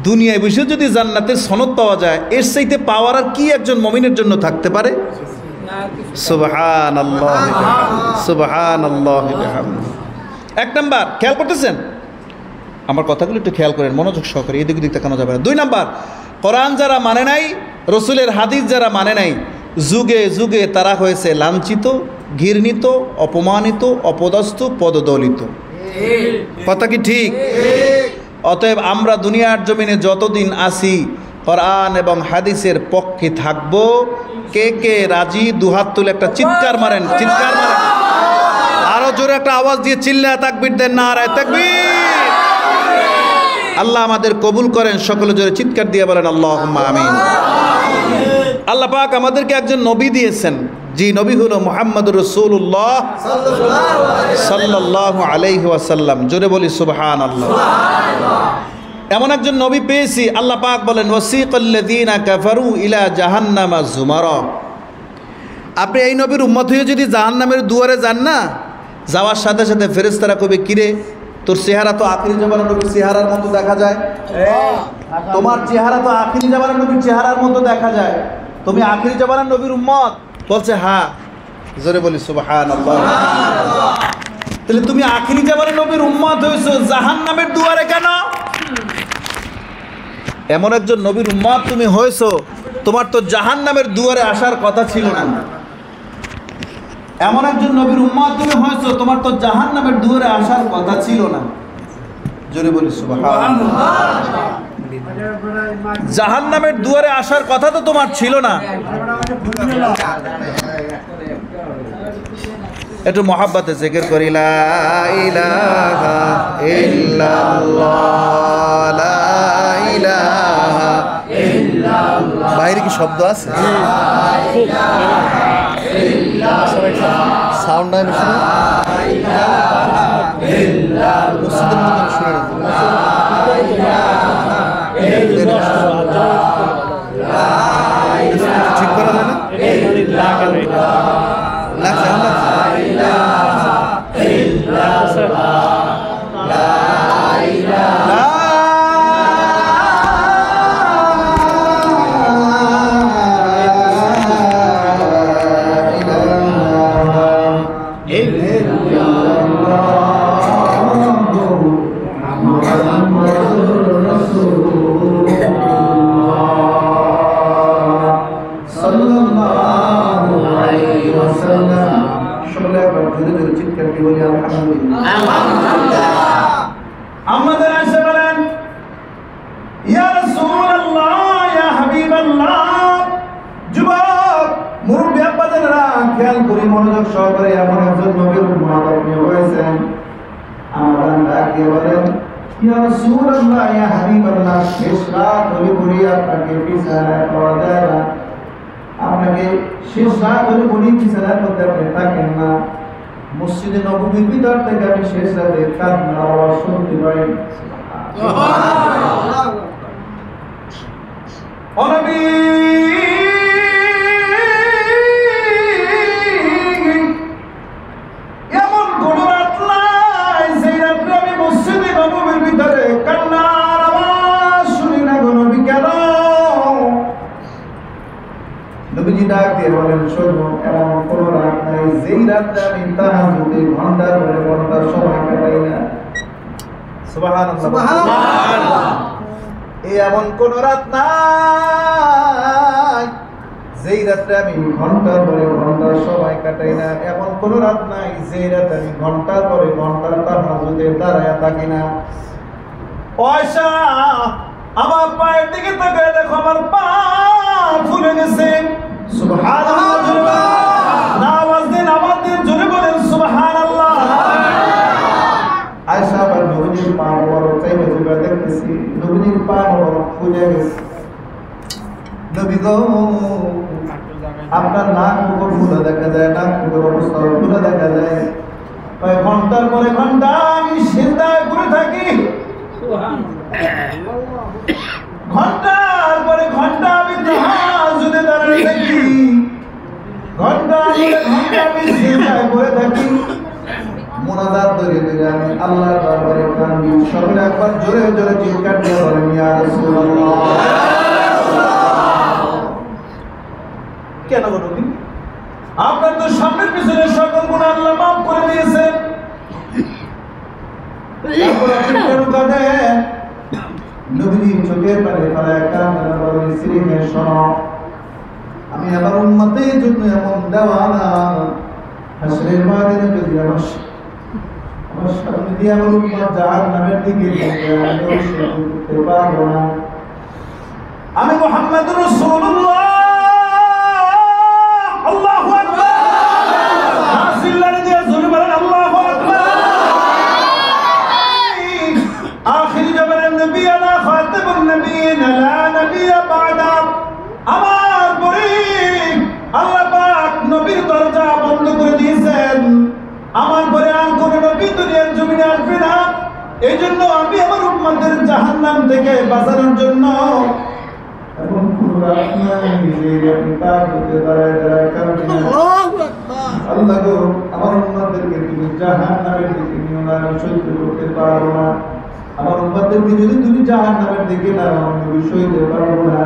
দুনিয়ায় বসে যদি জান্নাতের সনদ পাওয়া যায়, এর চাইতে পাওয়ার আর কি একজন মুমিনের জন্য থাকতে পারে? সুবহানাল্লাহ সুবহানাল্লাহ। এক নাম্বার, খেয়াল করতেছেন আমার কথাগুলো, একটু খেয়াল করেন মনোযোগ সহকারে, এদিক ওদিক তাকানো যাবে না। 2 নাম্বার, কোরআন যারা মানে নাই, রসুলের হাদিস যারা মানে নাই, যুগে যুগে তারা হয়েছে লাঞ্ছিত, ঘৃণিত, অপমানিত, অপদস্থ, পদদলিত। কথা কি ঠিক? অতএব আমরা দুনিয়ার জমিনে যতদিন আসি কোরআন এবং হাদিসের পক্ষে থাকব। কে কে রাজি? 2 হাত তুলে একটা চিৎকার মারেন, চিৎকার মারেন, আরো জোরে একটা আওয়াজ দিয়ে চিল্লায় তাকবীর দেন, নারায়ে তাকবীর। আল্লাহ আমাদের কবুল করেন, সকলে জোরে চিৎকার দিয়ে বলেন আল্লাহুম্মা আমিন। আল্লাহ পাক আমাদেরকে একজন নবী দিয়েছেন, যে নবী হলো মুহাম্মদুর রাসূলুল্লাহ সাল্লাল্লাহু আলাইহি ওয়াসাল্লাম। জোরে বলি সুবহানাল্লাহ। এমন একজন নবী পেয়েছি, আল্লাহ পাক বলেন ওয়াসিকাল্লাযীনা কাফারু ইলা জাহান্নামা যুমারা। আপনি এই নবীর উম্মত হয়ে যদি জাহান্নামের দুয়ারে যান না, যাওয়ার সাথে সাথে ফেরেশতারা কবে, কিরে তোর চেহারা তো আখিরি জামানার নবীর চেহারার মতো দেখা যায়, তোমার চেহারা তো আখিরি জামানার নবীর চেহারার মতো দেখা যায়, তুমি আখিরি জামানার নবীর উম্মত? বলছে হ্যাঁ। জোরে বলি সুবহানাল্লাহ। তাহলে তুমি আখিরি জামানার নবীর উম্মত হয়েছো, জাহান্নামের দুয়ারে কেন? এমন একজন নবীর উম্মত তুমি হয়েছো, তোমার তো জাহান্নামের দুয়ারে আসার কথা ছিল না। এমন একজন নবীর উম্মত তুমি হয়েছো, তোমার তো জাহান্নামের দুয়ারে আসার কথা ছিল না। জোরে বলি সুবহানাল্লাহ। জাহান্নামের দুয়ারে আসার কথা তো তোমার ছিল না। একটু মহাব্বতে জিকির করি, লা ইলাহা ইল্লাল্লাহ, লা ইলাহা ইল্লাল্লাহ। বাইরে কি শব্দ আছে? সাউন্ড নাই বেশি? ঠিক করা যায় না? আমাদের আসে বলেন ইয়া রাসূলুল্লাহ, ইয়া হাবিবাল্লাহ। যুবক মুরব্বি আব্বাজানেরা খেয়াল করি, মনোযোগ সহকারে, এমন একজন নবীর উম্মত আপনি হয়েছেন। আমাদের ডাকে বলেন ইয়া রাসূলুল্লাহ, ইয়া হাবিবাল্লাহ। শেষ রাত হলে পড়ি আপনাকে বিছানায় পাওয়া যায় না, আপনাকে শেষ রাত হলে পড়ি বিছানার মধ্যে আপনি থাকেন না। মসজিদে নববীর ভিতর থেকে আমি শেষ রাতে কান্নার আওয়াজ শুনতে পাই। ও নবী, এমন কোন রাত নাই সেই রাত্রে আমি মসজিদে নববীর ভিতরে কান্নার আওয়াজ শুনি না গো নবী। কেন? নবীজি ডাক দিয়ে বলেন, শোনো, এমন কোন রাত নাই যেই রাতে আমি তাহাজ্জুদে ঘন্টার পরে ঘন্টা সময় কাটাই না। সুবহানাল্লাহ, সুবহানাল্লাহ। এই এমন কোন রাত নাই যেই রাতে আমি ঘন্টার পরে ঘন্টা সময় কাটাই না। এমন কোন রাত নাই যেই রাতে আমি ঘন্টার পরে ঘন্টা তাহাজ্জুদে দাঁড়ায়া থাকি না। পয়সা আমার পায়ের দিকে তাকায় দেখো, আমার পা ফুলে গেছে। সুবহানাল্লাহ। আওয়াজ দিন, আওয়াজ দিন, জোরে বলেন সুবহানাল্লাহ। আয়েশা আবার নবীজির পা মোবারক চাইবে চাইবে দেখতেছি, নবীজির পা মোবারক ফুলে গেছে। নবী গো, আপনার নাক মুখ ফুলে দেখা যায়, নাক মুখের অবস্থা ফুলে দেখা যায়। ঘন্টার পরে ঘন্টা আমি সিজদায় পড়ে থাকি, ঘন্টার পরে ঘন্টা আমি তাহাজ্জুদে দাঁড়িয়ে থাকি, ঘন্টার পরে ঘন্টা আমি সিজদায় পড়ে থাকি। মুনাজাত ধরে ধরে আমি আল্লাহর দরবারে কান্দি। সকলে একবার জোরে জোরে চিৎকার দিয়ে বলেন ইয়া রাসূলুল্লাহ। কেন গো নবী? আপনার তো সামনের পিছনে সকল গুনাহ আল্লাহ মাফ করে দিয়েছেন, তারপর আপনি কেন কাঁদেন? নবীজি চোখের পানি ফেলায় কান্নার বলেন, শ্রীহে শোনো, আমি আমার উম্মতের জন্য এমন দেওয়ানা, হাসরের ময়দানে যদি আমার সামনে দিয়ে আমার উম্মত জাহান্নামের দিকে আমি করতে পারবো না। আমি মুহাম্মদুর রাসূলুল্লাহ। আল্লাহু আকবার। নাসিল্লাহ দিয়ে জোরে বলেন আল্লাহু আকবার। আখিরি জামানের নবী আলা খাতামুন নবিয়্যিন লা নবিয়্য বা'দা। আমার পরে বাঁচানোর জন্য এমন কোন রাত নাই যে আপনি তার হতে দাঁড়ায় দাঁড়ায় কাঁদবেন না। আল্লাহ গো, আমার উম্মতদেরকে তুমি জাহান্নামের দিকে নিও না, আমি সহ্য করতে পারবো না। আমার উম্মতদেরকে যদি তুমি জাহান্নামের দিকে না নাও, আমি সহ্য পারবো না।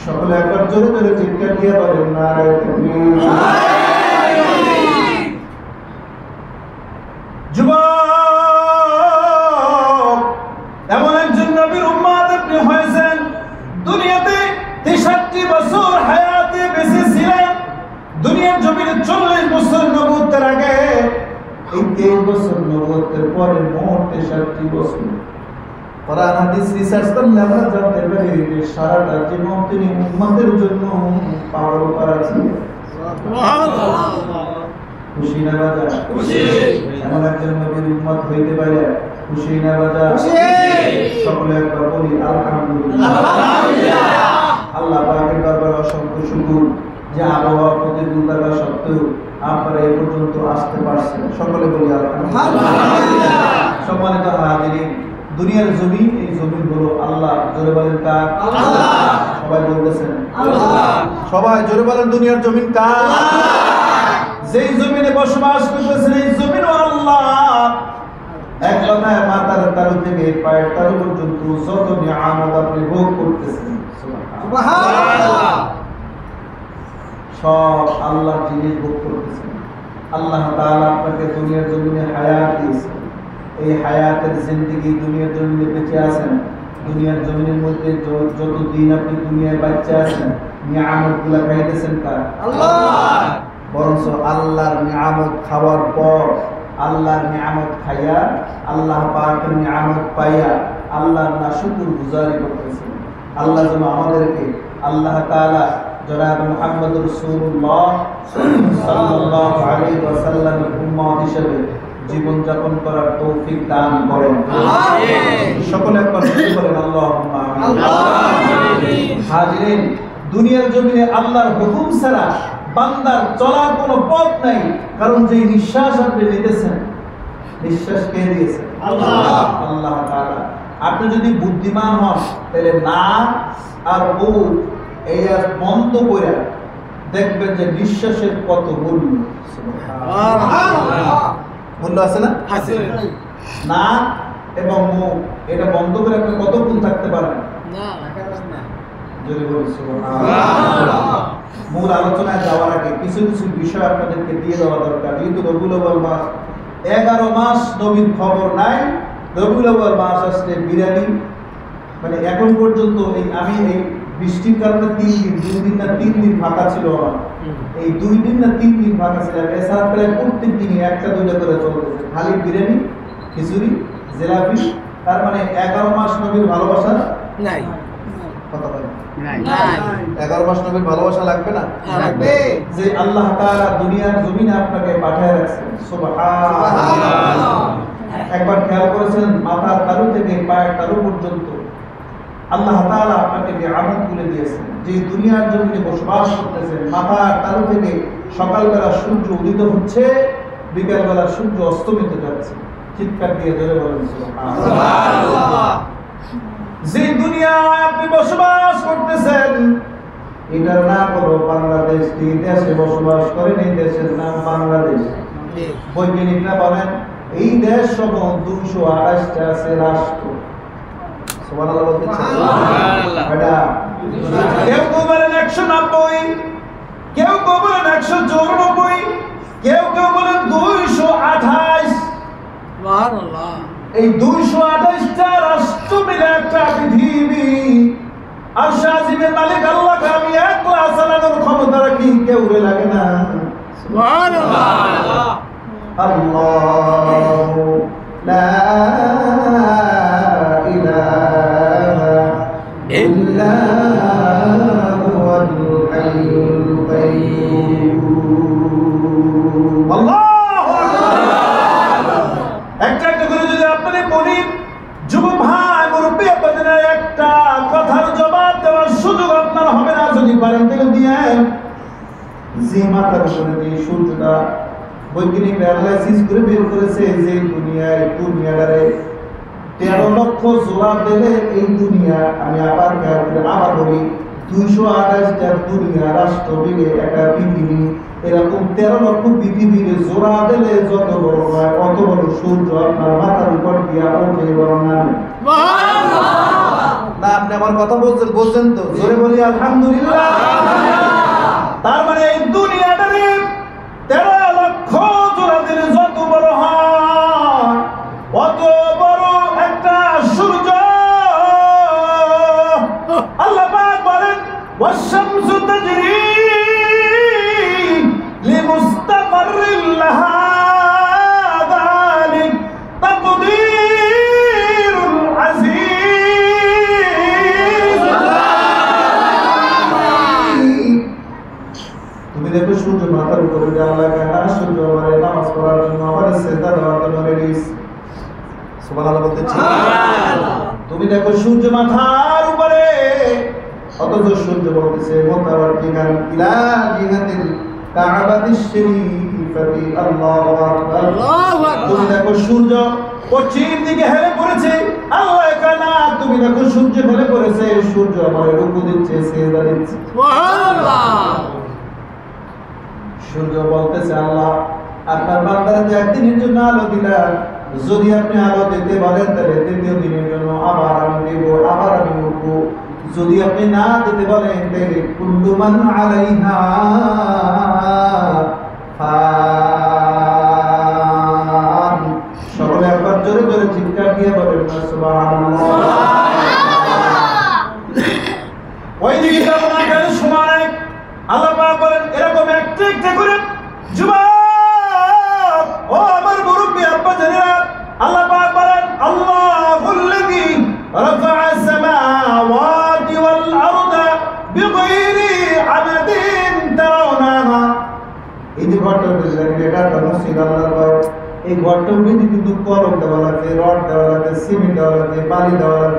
সকলে একবার জোরে জোরে চিৎকার দিয়ে বলেন নারে তাকবীর। যুবক, এমন একজন নবীর উম্মত আপনি হয়েছেন, দুনিয়াতে 63 বছর হায়াতে বেঁচে ছিলেন। দুনিয়ার জমিনে 40 বছর নবুয়তের আগে, এই 23 বছর নবুয়তের পরে মোট 63 বছর। কোরআন হাদিস রিসার্চ করলে আমরা জানতে পারি যে সারাটা জীবন তিনি উম্মতের জন্য পালন করেছেন। খুশি না বাজার? খুশি। এমন একজন নবীর উম্মত হইতে পারে, খুশি না বাজার? খুশি। সকলে একবার বলি আলহামদুলিল্লাহ। আলহামদুলিল্লাহ। আল্লাহ পাকের দরবারে অসংখ্য শুকর যে আবহাওয়া প্রতিকূল থাকা সত্ত্বেও আপনারা এই পর্যন্ত আসতে পারছেন। সকলে বলি আলহামদুলিল্লাহ। সম্মানিত হাজিরিন, দুনিয়ার জমিন, এই জমিন হলো আল্লাহ। জোরে বলেন কার? আল্লাহ। সবাই বলতেছেন আল্লাহ। সবাই জোরে বলেন দুনিয়ার জমিন কার? যেই জমিনে বসবাস করতেছেন এই জমিনও আল্লাহ। এক কথায় মাথার তালু থেকে পায়ের তালু পর্যন্ত যত নিয়ামত আপনি ভোগ করতেছেন সুবহানাল্লাহ, সব আল্লাহর জিনিস ভোগ করতেছেন। আল্লাহ তাআলা আপনাকে দুনিয়ার জমিনে হায়াত দিয়েছেন। এই হায়াতের জিন্দেগি দুনিয়ার জমিনে বেঁচে আছেন। দুনিয়ার জমিনের মধ্যে যতদিন আপনি দুনিয়ায় বাচ্চা আছেন, নিয়ামতগুলো খাইতেছেন কার? আল্লাহ। বরঞ্চ আল্লাহর নিয়ামত খাওয়ার পর, আল্লাহর নিয়ামত খাইয়া, আল্লাহ পাকের নিয়ামত পাইয়া আল্লাহর নাশুকুর গুজারি করতেছেন। আল্লাহ যেন আমাদেরকে আল্লাহ তাআলা জনাব মুহাম্মদ রাসূলুল্লাহ সাল্লাল্লাহু আলাইহি ওয়াসাল্লামের উম্মত হিসেবে জীবন যাপন করার তৌফিক দান করেন। আমিন। সকলে একবার বলেন আল্লাহুম্মা আমিন। হাজিরিন, দুনিয়ার জমিনে আল্লাহর হুকুম ছাড়া বান্দার চলার কোনো পথ নাই। কারণ যে নিঃশ্বাস আপনি নিতেছেন, নিঃশ্বাস কে দিয়েছেন? আল্লাহ। আল্লাহ তাআলা। আপনি যদি বুদ্ধিমান হন তাহলে নাক আর মুখ এই বন্ধ করে দেখবেন যে নিঃশ্বাসের কত মূল্য। সুবহানাল্লাহ। মূল্য আছে না? আছে। নাক এবং মুখ এটা বন্ধ করে আপনি কতক্ষণ থাকতে পারেন? না, যদি বলি সুবহানাল্লাহ। মূল আলোচনায় যাওয়ার আগে কিছু কিছু বিষয় আপনাদেরকে দিয়ে দেওয়া দরকার। যেহেতু রবিউল আউয়াল মাস, 11 মাস নবীর খবর নাই। রবিউল আউয়াল মাস আসলে বিরানি, মানে এখন পর্যন্ত আমি এই বৃষ্টির কারণে 2 দিন না 3 দিন ফাঁকা ছিল আমার। এই 2 দিন না 3 দিন ফাঁকা ছিল। এছাড়া প্রায় প্রত্যেক দিনই একটা দুইটা করে চলতেছে খালি বিরিয়ানি, খিচুড়ি, জিলাপি। তার মানে 11 মাস নবীর ভালোবাসা নাই। কথা বলেন নাই। 11 মাস নবীর ভালোবাসা লাগবে না? লাগবে। যে আল্লাহ তাআলা দুনিয়ার জমিনে আপনাকে পাঠিয়ে রাখছেন। সুবহানাল্লাহ। একবার খেয়াল করেছেন মাথার তালু থেকে পায়ের তালু পর্যন্ত আল্লাহ তাআলা আপনাকে নিয়ামত তুলে দিয়েছেন। যে দুনিয়ার জমিনে বসবাস করতেছেন, মাথার তালু থেকে সকালবেলা সূর্য উদিত হচ্ছে, বিকালবেলা সূর্য অস্তমিত যাচ্ছে। চিৎকার দিয়ে জোরে বলেন সুবহানাল্লাহ। যে দুনিয়ায় আপনি বসবাস করতেছেন এটার নাম হলো বাংলাদেশ। এই দেশে বসবাস করেন, এই দেশের নাম বাংলাদেশ। বৈজ্ঞানিকরা বলেন এই দেশ সহ 228টা আছে রাষ্ট্র। সুবহানাল্লাহ বলতে সুবহানাল্লাহ। কেউ কেউ বলেন 190, কেউ কেউ বলেন 194, কেউ কেউ বলেন 228। সুবহানাল্লাহ। এই 228টা রাষ্ট্র মিলে একটা পৃথিবী। আর শাহিদের মালিক আল্লাহ, আমি একলা চালানোর ক্ষমতা রাখি, কেউ লাগে না। সুবহানাল্লাহ। আল্লাহু লা ইলাহা ইল্লা হুয়াল হাইয়ুল কাইয়্যুম। আল্লাহু আকবার। একটা করে যদি আপনি বলি, যুব ভাই মুরব্বি আপনাদের একটা কথার জবাব দেওয়ার সুযোগ আপনার হবে না। যদি পারেন তাহলে দিয়েন। যে মাথার উপরে যে সূর্যটা বৈজ্ঞানিক অ্যানালাইসিস করে বের করেছে যে দুনিয়াটারে 13 লক্ষ জোড়া দিলে এই দুনিয়া, আমি আবার বলি 228টা দুনিয়া রাষ্ট্র মিলে একটা পৃথিবী, এরকম 13 লক্ষ পৃথিবীর জোড়া দিলে যত বড় হয় অত বড় সূর্য আপনার মাথার উপর দিয়া ওঠে বড় না। না আপনি আমার কথা বলছেন তো, জোরে বলি আলহামদুলিল্লাহ। তার মানে এই দুনিয়াটারে 13 লক্ষ জোড়া দিলে যত বড় হয় অত বড় একটা সূর্য। আল্লাহ পাক বলেন ওয়াশ-শামসু তাজরি লিমুস্তাকাররিন লাহা যালিক তাকদীরুল আজিজ। তুমি দেখো সূর্য মাথার উপরে যে আল্লাহ কেনা সূর্য আমার নামাজ পড়ার জন্য আমার সেজদা দেওয়ার জন্য রেডি। সুবহানাল্লাহ বলতে ঠিক। তুমি দেখো সূর্য মাথার উপরে, অথচ সূর্য বলতেছে মুতাওয়াজ্জিহান ইলা জিহাতিল কাবাতিশ শরীফাতি আল্লাহু আকবার। তুমি দেখো সূর্য পশ্চিম দিকে হেলে পড়েছে, আল্লাহ কানা তুমি দেখো সূর্য হেলে পড়েছে, সূর্য আমার রুকু দিচ্ছে, সিজদা দিচ্ছে। সুবহানাল্লাহ। সূর্য বলতেছে আল্লাহ আপনার বান্দাকে একদিনের জন্য আলো দিলাম, যদি আপনি আলো দিতে বলেন তাহলে দ্বিতীয় দিনের জন্য আবার আমি দেব, আবার আমি উঠবো। যদি আপনি না দিতে বলেন তাহলে কুল্লু মান আলাইহা ফান। সকলে একবার জোরে জোরে চিৎকার দিয়ে বলেন না সুবহানাল্লাহ। ওই দিকে যখন আকাশের সময় আল্লাহ পাক বলেন এরকম একটা একটা করে যুবক ও আমার মুরব্বি আব্বা জানেরা, আল্লাহ পাক বলেন আল্লাহুল্লাযী রাফা'a আস-সামাওয়াতি ওয়াল আরদা বিগাইরি আমাদিন তারাউনাহা। এই যে ঘরটা দেখেন এটা একটা মসজিদ আল্লাহর ঘর। এই ঘরটার মধ্যে কিন্তু কলম দেওয়া আছে, রড দেওয়া আছে, সিমেন্ট দেওয়া আছে, বালি দেওয়া আছে,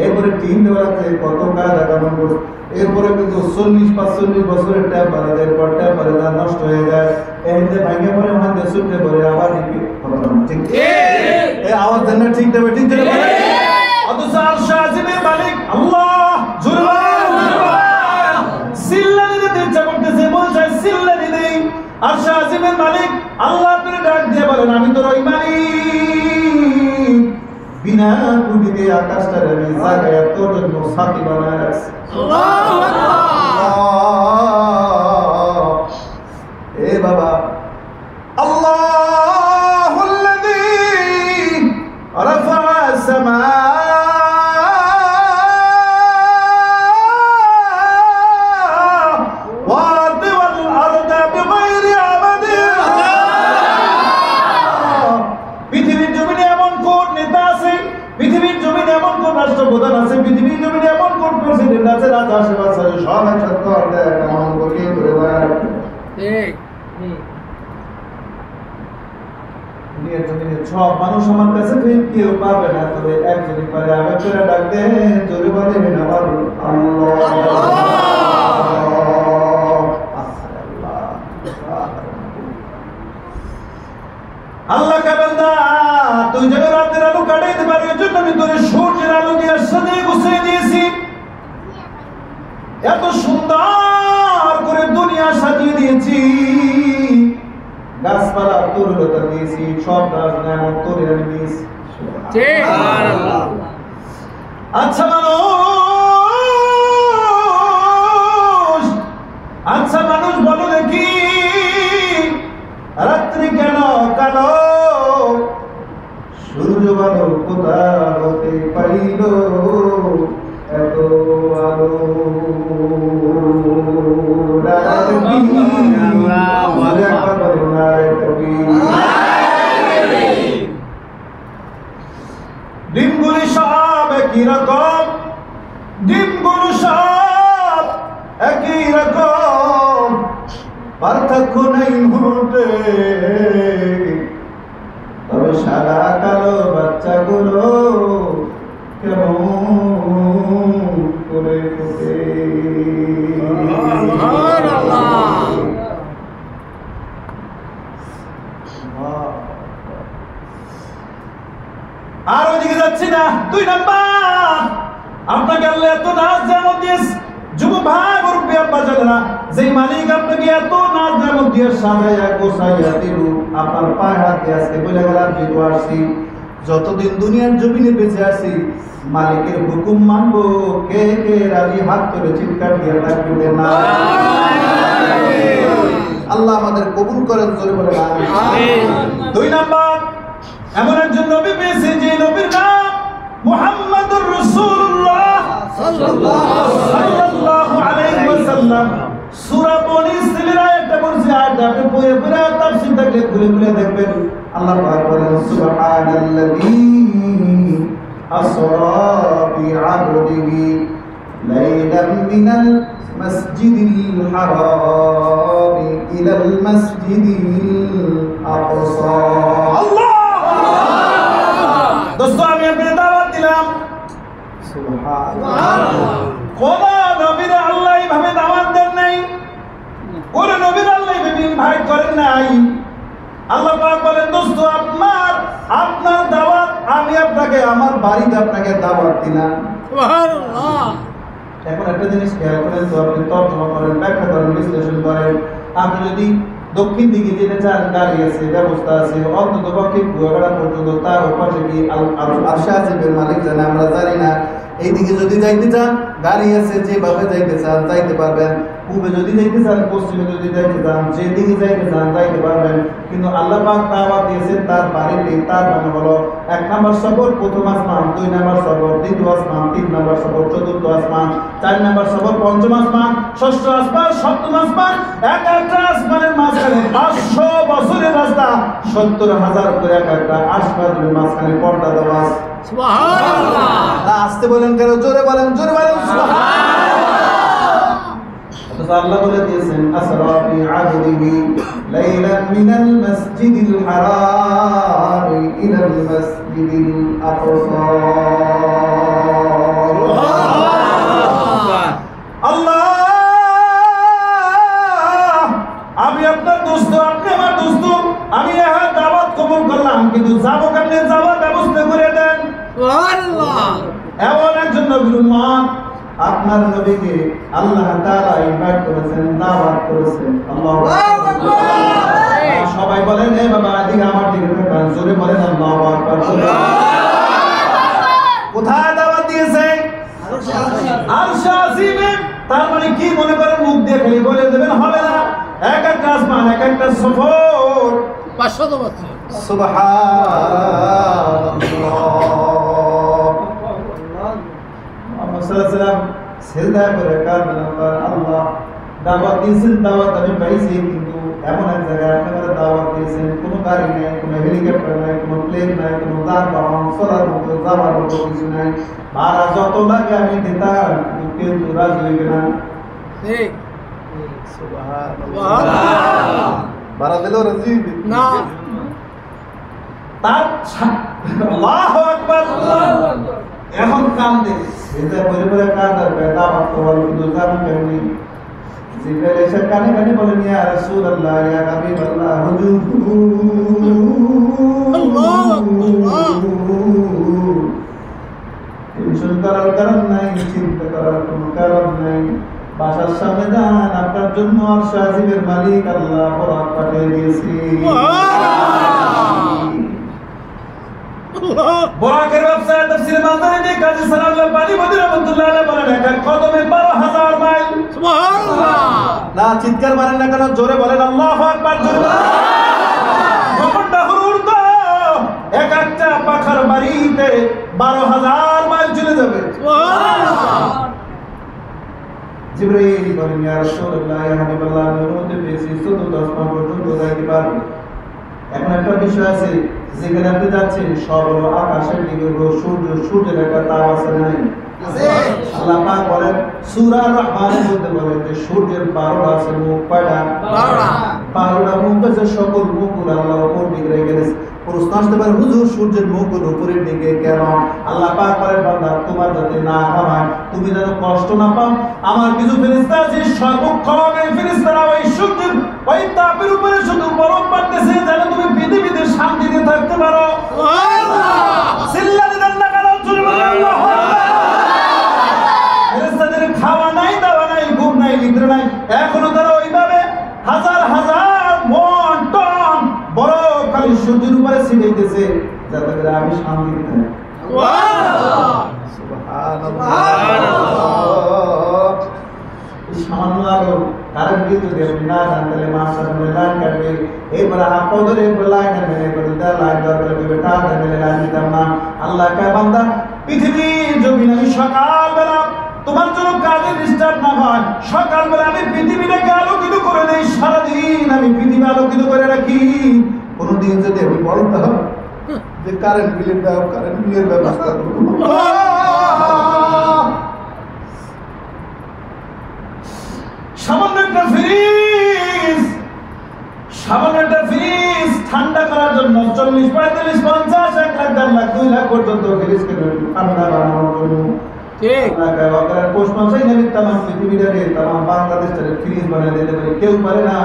এরপরে টিন দেওয়া আছে, কত কাজ কেমন করছে। এরপরে কিন্তু 40-45 বছরের ট্যাপ বাড়া যায়, এরপর ট্যাপ বাড়া যায় নষ্ট হয়ে যায়, এতে ভাঙে পরে আমাদের সুটে পরে আবার রিপিট কথা না ঠিক এই আওয়াজ দেন না ঠিক দেবে ঠিক দেবে। অথচ আরশ আজিমের মালিক আল্লাহ সিল্লানি দিতে ইচ্ছা করতেছে, বলছে সিল্লানি দেই। আরশ আজিমের মালিক আল্লাহ আপনি ডাক দিয়ে বলেন আমি তো ওই মালিক, বিনা কুটিতে আকাশটার আমি জায়গায় তোর জন্য সাথী বানায় রাখছি। আল্লাহু আকবার। এ বাবা আল্লাহুল্লাযী রাফা'a আস-সামাওয়াতি ওয়াল আরদা বিগাইরি আমাদিন। পৃথিবীর জমিনে এমন কোন নেতা আছে, পৃথিবীর জমিনে এমন কোন রাষ্ট্রপ্রধান আছে, পৃথিবীর জমিনে এমন কোন প্রেসিডেন্ট আছে, রাজা আশেপাশে সব একসাথে কেমন করে করে বেড়ায়। ঠিক দুনিয়ার জমিনে সব মানুষ আমার কাছে কেউ পারবে না, তবে একজনই পারে। আমি করে ডাক দে জোরে বলেন আমার আল্লাহ। আল্লাহ কা বান্দা তুই যেন রাতের আলো কাটাইতে পারবি, এর জন্য আমি তোরে সূর্যের আলো দিয়ে সাজিয়ে গুছিয়ে দিয়েছি। এত সুন্দর করে দুনিয়া সাজিয়ে দিয়েছি, গাছপালা তরুলতা দিয়েছি, সব গাছ নেমত তোরে আমি দিয়েছি। আচ্ছা মানুষ, আচ্ছা মানুষ বলো দেখি রাত্রি কেন কালো, সূর্য ভালো কোথা হতে পাইল এত আলো। ডিমগুলি সব একই রকম, ডিমগুলো সব একই রকম, পার্থক্য নেই মুহূর্তে। তবে সাদা কালো বাচ্চাগুলো কেমন করে ফোটে। আর ওইদিকে যাচ্ছি না, 2 নাম্বার আপনাকে আল্লাহ এত নাজ নেয়ামত দিয়েছে যুব ভাই মুরব্বি আব্বা জানেনা যেই মালিক আপনাকে এত নাজ নেয়ামত দিয়ে সাজাইয়া গোছাইয়া দিল আপনার পায়ে হাত দিয়ে আজকে বলে গেলাম যে আসছি যতদিন দুনিয়ার জমিনে বেঁচে আছি মালিকের হুকুম মানবো কে কে রাজি হাত করে চিৎকার দিয়ে থাকবে না আল্লাহ আমাদের কবুল করেন জোরে বলে আমিন 2 নাম্বার এমন একজন নবী পেয়েছে যে নবীর নাম মুহাম্মাদুর রাসূলুল্লাহ সাল্লাল্লাহু আলাইহি ওয়াসাল্লাম সূরা বনী ইসরাঈলের আয়াতটা বলছে আয়াতটা আপনি পড়ে পড়ে তাফসীর দেখলে খুলে খুলে দেখবেন আল্লাহ পাক বলেন সুবহানাল্লাযী আসরা বি'আবদিহি লাইলাম মিনাল মাসজিদিল হারাম ইলাল মাসজিদিল আকসা আল্লাহ দোস্ত আমি আপনাকে দাওয়াত দিলাম সুবহানাল্লাহ কোন নবীর আল্লাহ এইভাবে দাওয়াত দেন নাই কোন নবীর আল্লাহ এইভাবে ইনভাইট করেন নাই আল্লাহ পাক বলেন দোস্ত আপনার দাওয়াত আমি আপনাকে আমার বাড়িতে আপনাকে দাওয়াত দিলাম সুবহানাল্লাহ এখন একটা জিনিস খেয়াল করেন তো আপনি তর্জমা করেন ব্যাখ্যা করেন বিশ্লেষণ করেন আপনি যদি দক্ষিণ দিকে যেতে চান গাড়ি আছে ব্যবস্থা আছে অন্তত পক্ষে কুয়াকাটা পর্যন্ত তার পাশে কি আরশে আজিমের মালিক জানে আমরা জানি না এইদিকে যদি যাইতে চান গাড়ি আছে যেভাবে যাইতে চান যাইতে পারবেন পূর্বে যদি যাইতে চান পশ্চিমে যদি যাইতে চান যেদিকে যাইতে চান যাইতে পারবেন কিন্তু আল্লাহ পাক দাওয়াত দিয়েছেন তার বাড়িতে তার মানে হলো 1 নম্বর সফর প্রথম আসমান 2 নম্বর সফর দ্বিতীয় আসমান 3 নম্বর সফর চতুর্থ আসমান 4 নম্বর সফর পঞ্চম আসমান ষষ্ঠ আসমান সপ্তম আসমান একটা আসমানের মাঝখানে 500 বছরের রাস্তা 70,000 করে একটা আসমানের মাঝখানে পর্দা দেওয়া আছে সুবহানাল্লাহ আসতে বলেন কেন জোরে বলেন সুবহানাল্লাহ আল্লাহ বলে দিয়েছেন আসরা বি আবদিহি লাইলান মিনাল মাসজিদিল হারাম ইলাল মাসজিদিল আকসা আল্লাহ আমি আপনার দোস্ত আপনি আমার দোস্ত আমি এই দাওয়াত কবুল করলাম কিন্তু যাবো কেমনে যাওয়ার ব্যবস্থা করে দেন সুবহানাল্লাহ এমন একজন নবীর উম্মত আপনার নবীকে আল্লাহ তাআলা ইনভাইট করেছেন দাওয়াত করেছেন আল্লাহু আকবার সবাই বলেন এ বাবা এদিকে আমার দিকে তাকান জোরে বলেন আল্লাহু আকবার কোথায় দাওয়াত দিয়েছে আরশে আজিমে তার মানে কি মনে করেন মুখ দিয়ে খালি বলে দেবেন হবে না এক একটা আসমান এক একটা সফর 500 বছর সুবহানাল্লাহ সেজদা করে কাঁদলেন আল্লাহ দাওয়াত দিয়েছেন দাওয়াত আমি পাইছি কিন্তু এমন এক জায়গায় আপনারা দাওয়াত দিয়েছেন কোনো গাড়ি নাই কোনো হেলিকপ্টার নাই কোনো প্লেন নাই কোনো যানবাহন চলার মতো যাওয়ার মতো কিছু নাই ভাড়া যত লাগে আমি দিতাম কিন্তু রাজি হইবে না ঠিক সুবহানাল্লাহ ভাড়া দিলেও রাজি না তার আল্লাহু আকবার এখন কাম দে এটা বলে বলে কাঁদার বেটা বাবা কিন্তু জানেন কেমনি জিবরাইল এসে কানে কানে বলেন ইয়া রাসূলুল্লাহ ইয়া হাবিবাল্লাহ হুজুর টেনশন করার কারণ নাই চিন্তা করার কোনো কারণ নাই বাসার সামনে যান আপনার জন্য আরশে আজিমের মালিক আল্লাহ বরাত পাঠিয়ে দিয়েছি বরাকের ব্যবসায় তাফসীর মাযদানি কাজী সালাউল্লাহ বানী মদিনা রাহমাতুল্লাহ আলাইহি বলেন এক কদমে 12000 মাইল সুবহানাল্লাহ না চিৎকার মারেন না কেন জোরে বলেন আল্লাহু আকবার জোরে ঘন্টা হুরুর তো এক একটা পাখার বাড়িতে 12000 মাইল চলে যাবে সুবহানাল্লাহ জিবরাইল বলেন ইয়া রাসূলুল্লাহ ইয়া হাবিবাল্লাহ নূরতে পেয়েছি 14 আসমান পর্যন্ত যাইতে পারবে এখন একটা বিষয় আছে যেখানে আপনি যাচ্ছেন সব হলো আকাশের দিকে সূর্যের একটা তাপ আছে নাই আল্লাহ পাক বলেন সূরা রহমানের মধ্যে বলেন যে সূর্যের 12টা আছে মুখ কয়টা 12টা মুখ আছে সকল মুখগুলো আল্লাহ উপর দিকে রেখে দিয়েছে প্রশ্ন আসতে পারে হুজুর সূর্যের মুখগুলো উপরের দিকে কেন আল্লাহ পাক বলেন বান্দা তোমার যাতে না হয় তুমি যেন কষ্ট না পাও আমার কিছু ফেরেশতা আছে সর্বক্ষণ এই ফেরেশতারা ওই সূর্যের ওই তাপের উপরে শুধু বরফ পাড়তেছে যেন তুমি পৃথিবীতে শান্তিতে থাকতে পারো সুবহানাল্লাহ চিল্লাতে দেন না কেন জোরে বলেন এখনো তারা ওইভাবে হাজার হাজার মন টন বড় কালি সূর্যের উপরে ছিটাইতেছে যাতে করে আমি শান্তি পাই। সামান্য আলো কারেন্ট বিল যদি আপনি না জান তাহলে মাস্টার লাইন কাটবে, এরপরে হাত পাও ধরে এরপরে লাইন কাটবে, এরপরে লাইন দরকার হবে টাকা দিলে লাইন দিতাম না। আল্লাহ কে বান্দা পৃথিবীর জমিন আমি সকালবেলা তোমার জন্য কাজে ডিস্টার্ব না হয়, সকালবেলা আমি পৃথিবীটাকে আলোকিত করে দেই, সারাদিন আমি পৃথিবী আলোকিত করে রাখি। কোনোদিন যদি আমি বলতাম যে কারেন্ট বিলের দাও, কারেন্ট বিলের ব্যবস্থা করবো, সামান্য একটা ফ্রিজ ঠান্ডা করার জন্য 40, 45, 50, 1 লাখ, 1.5 লাখ, 2 লাখ পর্যন্ত ফ্রিজ কিনে ঠান্ডা বানানোর জন্য পৃথিবীটাকে তাম বাংলাদেশটাকে ফ্রিজ বানিয়ে দিতে পারি, কেউ পারে না।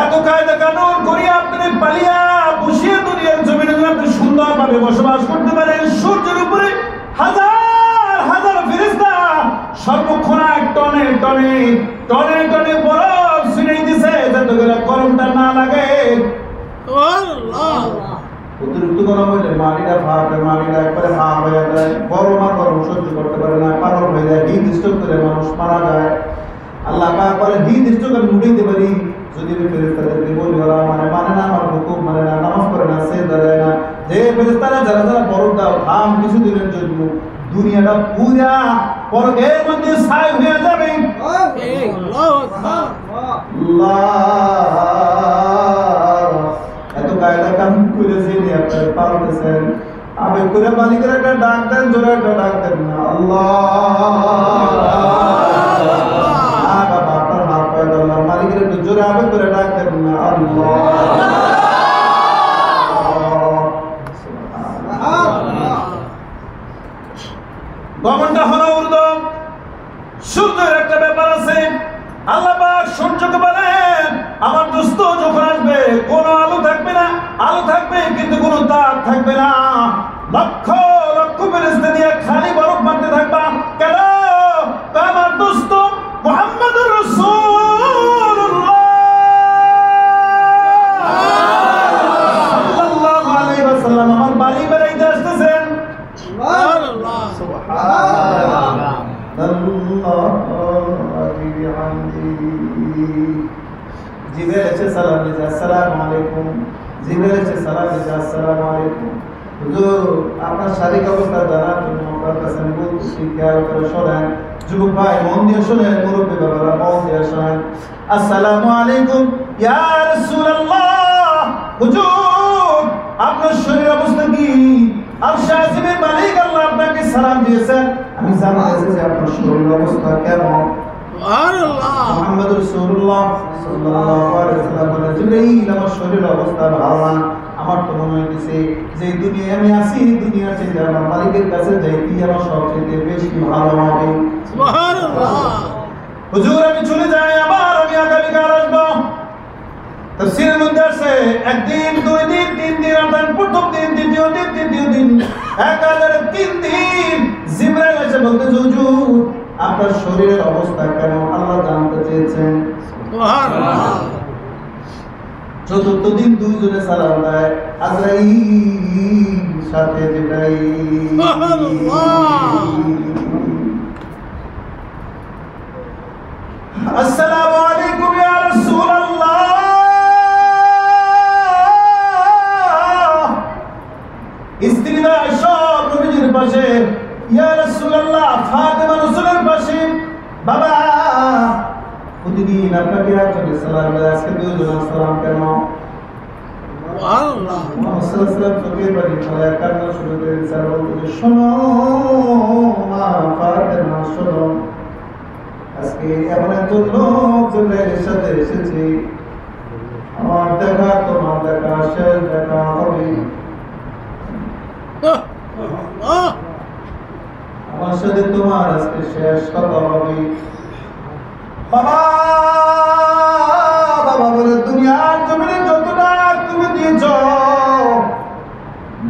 এত কায়দা কানুন করিয়া আপনি পালিয়া বসিয়ে দুনিয়ার জমিনে আপনি সুন্দরভাবে বসবাস করতে পারেন। সূর্যের উপরে হাজার হাজার ফেরেশতা সর্বক্ষণ টনে টনে টনে টনে বরফ ছিটাইতেছে যাতে করে গরমটা না লাগে। অতিরিক্ত গরম হইলে মাটিটা ফাটে, মাটিটা একবারে হাফ হয়ে যায়, গরম আর গরম সহ্য করতে পারে না, পাগল হয়ে যায়, হিট স্ট্রোক করে মানুষ মারা যায়। আল্লাহ পাক বলে হিট স্ট্রোক আমি উঠাইতে পারি যদি ফেরেশতাদেরকে বলি ওরা মানে না, আমার হুকুম মানে না, নামাজ পড়ে না, সিজদা দেয় না। যে ফেরেশতারা যারা যারা বরফ দাও থাম কিছুদিনের জন্য, দুনিয়াটা পুরা বরফের মধ্যে ছাই হয়ে যাবে। এত কায়দা কানুন করে যে আপনারা পারতেছেন, আবেগ করে মালিকের একটা ডাক দেন, জোরে একটা ডাক দেন না আল্লাহ। মালিকের একটু জোরে আবেগ করে ডাক দেন না আল্লাহ। গমনটা হলো উর্দম। সূর্যের একটা ব্যাপার আছে, আল্লাহ পাক সূর্যকে বলেন আমার দোস্ত যখন আসবে কোনো আলো থাকবে না, আলো থাকবে কিন্তু কোনো তাপ থাকবে না, লক্ষ লক্ষ ফেরেশতা দিয়ে খালি বরফ মারতে থাকবা। কেন? আমার দোস্ত মুহাম্মদুর রাসূলুল্লাহ সাল্লাল্লাহু আলাইহি ওয়াসাল্লাম আমার বাড়ি বেড়াইতে আসতেছেন। সুবহানাল্লাহ সুবহানাল্লাহ জিবরাইল এসে সালাম দিয়েছে, আসসালামু আলাইকুম। জিবরাইল এসে সালাম দিয়েছে, আসসালামু আলাইকুম। হুজুর আপনার শারীরিক অবস্থা জানার জন্য আপনার কাছে আমি বলতেছি, খেয়াল করে শোনেন। যুবক ভাই মন দিয়ে শোনেন, মুরব্বী বাবারা মন দিয়ে শোনেন। আসসালামু আলাইকুম ইয়া রাসূলুল্লাহ। হুজুর আপনার শরীর অবস্থা কি? আরশ আজিমের মালিক আল্লাহ আপনাকে সালাম দিয়েছেন, আমি জানতে চাই যে আপনার শরীর অবস্থা কেমন। সুবহানাল্লাহ। মুহাম্মদ রাসূলুল্লাহ সাল্লাল্লাহু আলাইহি ওয়াসাল্লাম বলেন, জিবরাইল আমার শরীর অবস্থা ভালো না, আমার তো মনে হইতেছে যে দুনিয়ায় আমি আছি, দুনিয়ার চেয়ে আমার মালিকের কাছে যাইতে আমার সবচেয়ে বেশি ভালো হবে। সুবহানাল্লাহ। হুজুর আমি চলে যাই, আবার আমি আগামীকাল আসবো। তাফসীরের মধ্যে আছে একদিন, 2 দিন, 3 দিন, অর্থাৎ প্রথম দিন, দ্বিতীয় দিন, তৃতীয় দিন, 1003 দিন জিবরাইল এসে বলতেছে হুজুর আপনার শরীরের অবস্থা কেমন আল্লাহ জানতে চেয়েছেন। সুবহানাল্লাহ। চতুর্থ দিন দুইজনে সালাম দেয়, আজরাইল সাথে জিবরাইল। আসসালামু আলাইকুম ইয়া রাসূলুল্লাহ। স্ত্রীরা সব নবীজির পাশে, ইয়া রাসূলুল্লাহ ফাতেমা রাসূলের পাশে। বাবা প্রতিদিন আপনাকে একজন সালাম দেয়, আজকে দুইজন সালাম কেন? সুবহানাল্লাহ। মুহাম্মদ সাল্লাল্লাহু আলাইহি ওয়াসাল্লাম চোখের পানি ফেলে কান্না শুরু করে দিয়েছে, বলতে শোনো মা ফাতেমা শোনো, আজকে এমন একজন লোক জিবরাইলের সাথে এসেছে, আমার দেখা তোমার দেখা শেষ দেখা হবে, আমার সাথে তোমার আজকে শেষ কথা হবে। বাবা বাবা বলে দুনিয়ার জমিনে যতটা তুমি দিয়েছ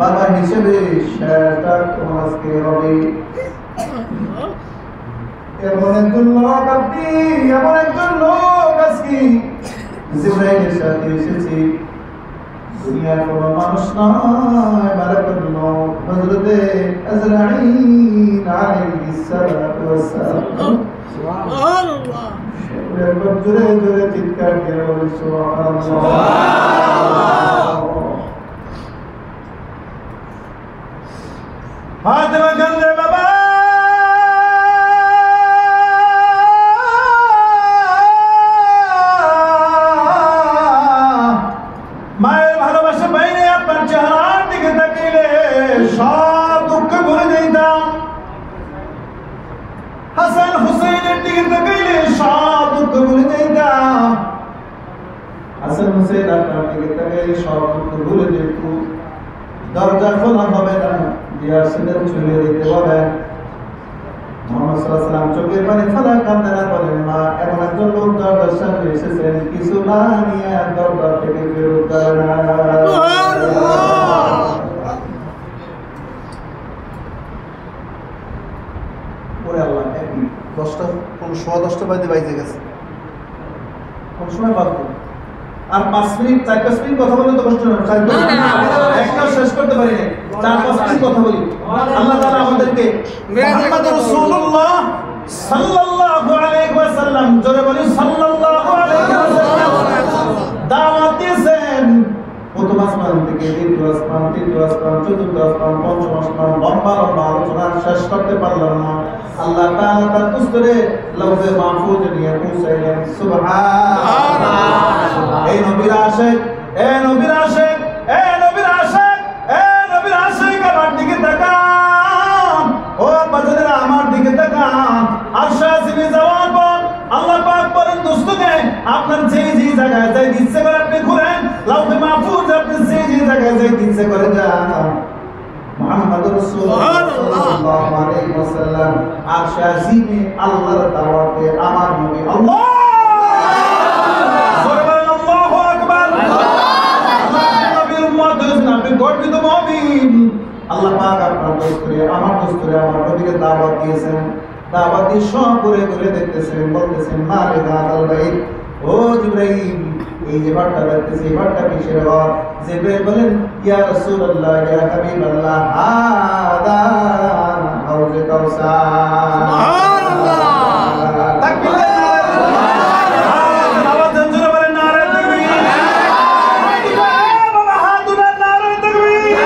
বাবা হিসেবে সেটা তোমার আজকে হবে। এমন একজন লোক আপনি, এমন একজন লোক আজকে জিবরাইলের সাথে এসেছি। দুনিয়ার কোনো মানুষ নয়, মালাকুল মউত হযরতে আজরাইল আলাইহিস সালাতু ওয়াস সালাম। সুবহানাল্লাহ। একবার জোরে জোরে চিৎকার দিয়ে বলি সুবহানাল্লাহ। ফাতেমা কান্দে বাবা, মায়ের ভালোবাসা বাইরে আপনার চেহারার দিকে তাকিয়ে সব দুঃখ ভুলে যেতাম। হাসান হুসাইনের দিকে তাকাইলে সব দুঃখ ভুলে যেতাম। হাসান হুসাইন আপনার দিকে তাকাইলে সব দুঃখ ভুলে যেত। দরজা খোলা হবে না, দিয়া সেটা চলে যেতে বলেন। মুহাম্মদ সাল্লাল্লাহু আলাইহি ওয়াসাল্লাম চোখের পানি ফেলা কাঁদতে না বলেন, মা এমন একজন লোক দরজার সামনে এসেছেন, কিছু না নিয়ে দরজা থেকে বেরোত করে না। ওরে আল্লাহ, একই 10টা কোন 10:15 বাজে বাইজে গেছে, কোন সময় বাজতো? আর 5 মিনিট 4-5 মিনিট কথা বললে তো কষ্ট হবে। একটাও শেষ করতে পারি না, 4-5 মিনিট কথা বলি। আল্লাহ তাআলা আমাদেরকে মুহাম্মদ রাসূলুল্লাহ সাল্লাল্লাহু আলাইহি ওয়াসাল্লাম, জোরে বলি সাল্লাল্লাহু আলাইহি ওয়াসাল্লাম, দাওয়াত দিয়েছেন। প্রথম আসমান থেকে দ্বিতীয় আসমান, তৃতীয় আসমান, চতুর্থ আসমান, পঞ্চম আসমান, লম্বা লম্বা আলোচনা শেষ করতে পারলাম না। আল্লাহ তাআলা তার কুস্তরে লওহে মাহফুজ নিয়ে পৌঁছাইলেন। সুবহানাল্লাহ। এই নবীর আশিক, এ নবীর আশিক, এ নবীর আশিক, এ নবীর আশিক, আমার দিকে তাকান। ও বাজারেরা আমার দিকে তাকান। আরশে আজিমে যাওয়ার পর আল্লাহ পাক বলেন, দোস্তকে আপনার যেই যেই জায়গায় যাই ইচ্ছে করে আপনি ঘুরেন, লওহে মাহফুজ আপনি যেই যেই জায়গায় যাই ইচ্ছে করে যান। মুহাম্মদুর রাসূলুল্লাহ সাল্লাল্লাহু আলাইহি ওয়াসাল্লাম আরশে আজিমে আল্লাহর দাওয়াতে আমার নবী আল্লাহ সুবহানাল্লাহ, আল্লাহু আকবার। নবীর উম্মত হয়েছেন আপনি, গর্বিত মুমিন। আল্লাহ পাক আপনার দোস্তরে, আমার দোস্তরে, আমার নবীকে দাওয়াত দিয়েছেন। দাওয়াত দিয়ে সব করে করে দেখতেছেন, বলতেছেন মালে দাদাল ভাই, ও জিবরাইল এই যে বারটা দেখতেছি, এই বারটা কিসের ঘর? জিবরাইল বলেন, ইয়া রাসূলুল্লাহ, ইয়া হাবিবাল্লাহ, হাদা হাউজে কাউসার। সুবহানাল্লাহ। তাকবীর। আওয়াজ জোরে বলেন, নারে তাকবীর। বাবা হাত তুলে নারে তাকবীর।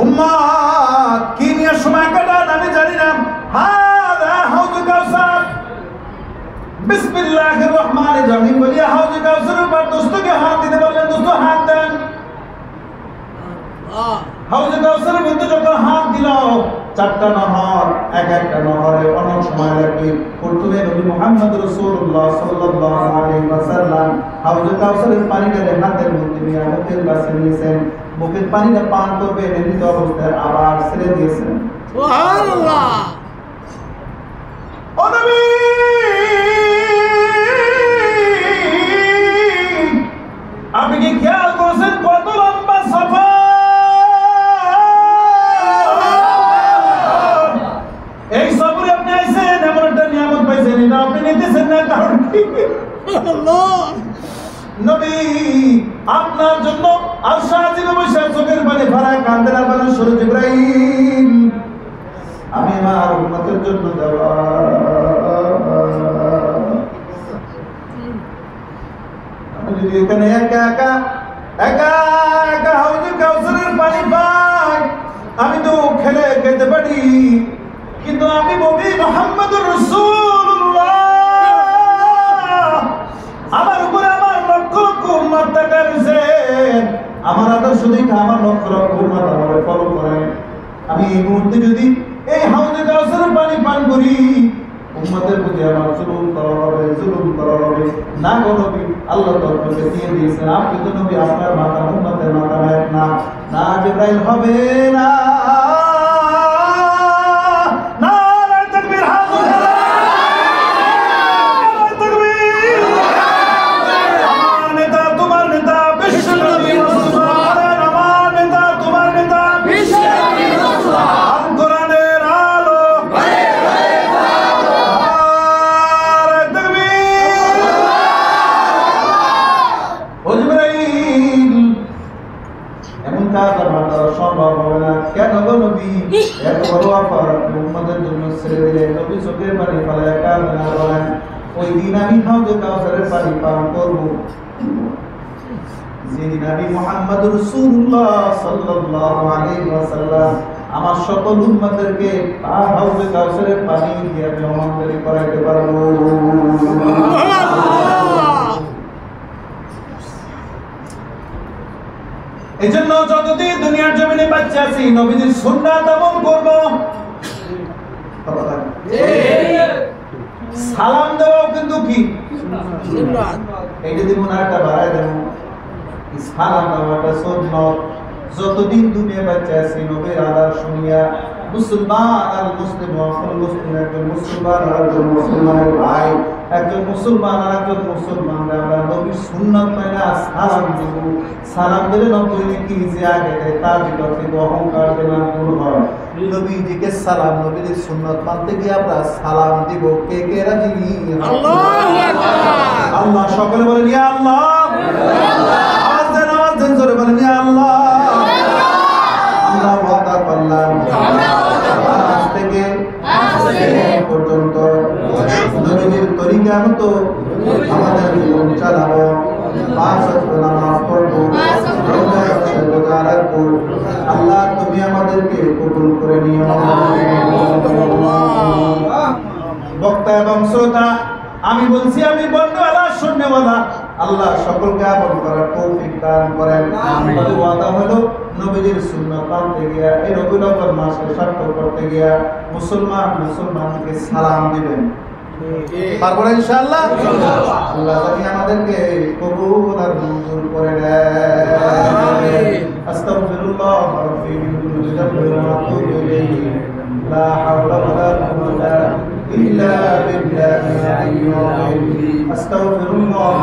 উম্মত কি নিয়ে সময় কাটান আমি জানি না। হাদা হাউজে কাউসার, বিসমিল্লাহির রহমানির রহিম বলিয়া হাউজে কাউসারের উপর দোস্তকে হাত দিতে বললেন। দোস্ত হাত দেন। হাউজে কাউসারের মধ্যে যখন হাত দিল, 4টা নহর, এক একটা নহরে অনেক সময় লাগবে। প্রথমে নবী মুহাম্মদ রাসূলুল্লাহ সাল্লাল্লাহু আলাইহি ওয়াসাল্লাম হাউজে কাউসারের পানিটা হাতের মধ্যে নিয়ে মুখের কাছে নিয়েছেন। মুখের পানিটা পান করবে, নির্মিত অবস্থায় আবার ছেড়ে দিয়েছেন। সুবহানাল্লাহ। ও নবী, আপনি কি খেয়াল করেছেন কত লম্বা সফর? এই সফরে আপনি আইছেন, এমন একটা নিয়ামত পাইছেন, এটা আপনি নিতেছেন না, কারণ কি? নবী আপনার জন্য আরশে আজিমে বসে চোখের পানি ফেলায় কাঁদেন আর বলেন, সূরা জিবরাইল আমি আমার উম্মতের জন্য দেওয়া। আমি যদি এখানে একা একা একা একা হাউজে কাউসারের পানি পাই, আমি তো খেলে খেতে পারি, কিন্তু আমি নবী মুহাম্মদুর রাসূলুল্লাহ, আমার উপরে আমার লক্ষ লক্ষ উম্মত তাকাইছে। আমার আদর্শ দেখে আমার লক্ষ লক্ষ উম্মত আমাকে ফলো করে। আমি এই মুহূর্তে যদি এই হাউজে কাউসারের পানি পান করি, উম্মতের প্রতি আমার জুলুম করা হবে, জুলুম করা হবে। না গো নবী, আল্লাহ তো আপনাকে দিয়ে দিয়েছেন, আপনি তো নবী, আপনার মাথা উম্মতের মাথা এক না। না জিবরাইল হবে না। নারে তাকবীর, হাত উঠে নারে তাকবীর। আমার নেতা, তোমার নেতা, বিশ্ব নবী মুহাম্মদ কাজ আমার দ্বারা সম্ভব হবে না। কেন গো নবী, এত বড় অফার আপনি উম্মতের জন্য ছেড়ে দিলেন। নবী চোখের পানি ফেলায় কাঁদেন আর বলেন, ওই দিন আমি হাউজে কাউসারের পানি পান করব যেদিন আমি মুহাম্মদ রাসূলুল্লাহ সাল্লাল্লাহু আলাইহি ওয়াসাল্লাম আমার সকল উম্মতদেরকে হাউজে কাউসারের পানি দিয়ে মেহমানদারি করাইতে পারবো। এজন্য যতদিন দুনিয়ার জমিনে বাচ্চা আছি নবীজির সুন্নাত আমল করব। সালাম দেওয়াও কিন্তু কি সুন্নাত। এই যদি মুনাফাটা বাড়ায় দেব, সালাম দেওয়াটা সুন্নাত। যতদিন দুনিয়া বাচ্চা আছি নবীর আদর শুনিয়া মুসলমান আর মুসলিম মুসলিম একজন মুসলমান আর একজন মুসলমানের ভাই, একজন মুসলমান আর একজন মুসলমান আমরা নবীর সুন্নাত মাইনা সালাম দেব। সালাম দিলে নবী কি যে আগে দেয় তার ভিতর থেকে অহংকার যেন দূর হয়। নবীজিকে সালাম, নবীর সুন্নাত মানতে গিয়ে আমরা সালাম দিব। কে কে রাজি? আল্লাহু আকবার। আল্লাহ সকলে বলেন ইয়া আল্লাহ। আওয়াজ দেন জোরে বলেন ইয়া আল্লাহ। আমরা ওয়াদা করলাম আজ থেকে পর্যন্ত নবীর তরিকা মতো আমাদের জীবন চালাবো। 5 ওয়াক্ত নামাজ পড়বো, রোজা রাখবো। আল্লাহ তুমি আমাদেরকে কবুল করে নিও। বক্তা এবং শ্রোতা, আমি বলছি, আমি বন্ধুওয়ালা শূন্যওয়ালা, আল্লাহ সকলকে আমল করার তৌফিক দান করেন। আমাদের ওয়াদা হলো নবীজির সুন্নাত মানতে গিয়া, এই রবিউল আউয়াল মাসকে সার্থক করতে গিয়া মুসলমানকে সালাম দিবেন। পারবো না ইনশাআল্লাহ? আল্লাহ জানি আমাদেরকে কবুল আর মঞ্জুর করে দেন। আমিন। আস্তাগফিরুল্লাহ রাব্বি মিন কুল্লি যামবিন ওয়া আতুবু ইলাইহি। লা হাওলা ওয়া লা কুওয়াতা ইল্লা বিল্লাহিল আলিয়্যিল আযীম। আস্তাগফিরুল্লাহ।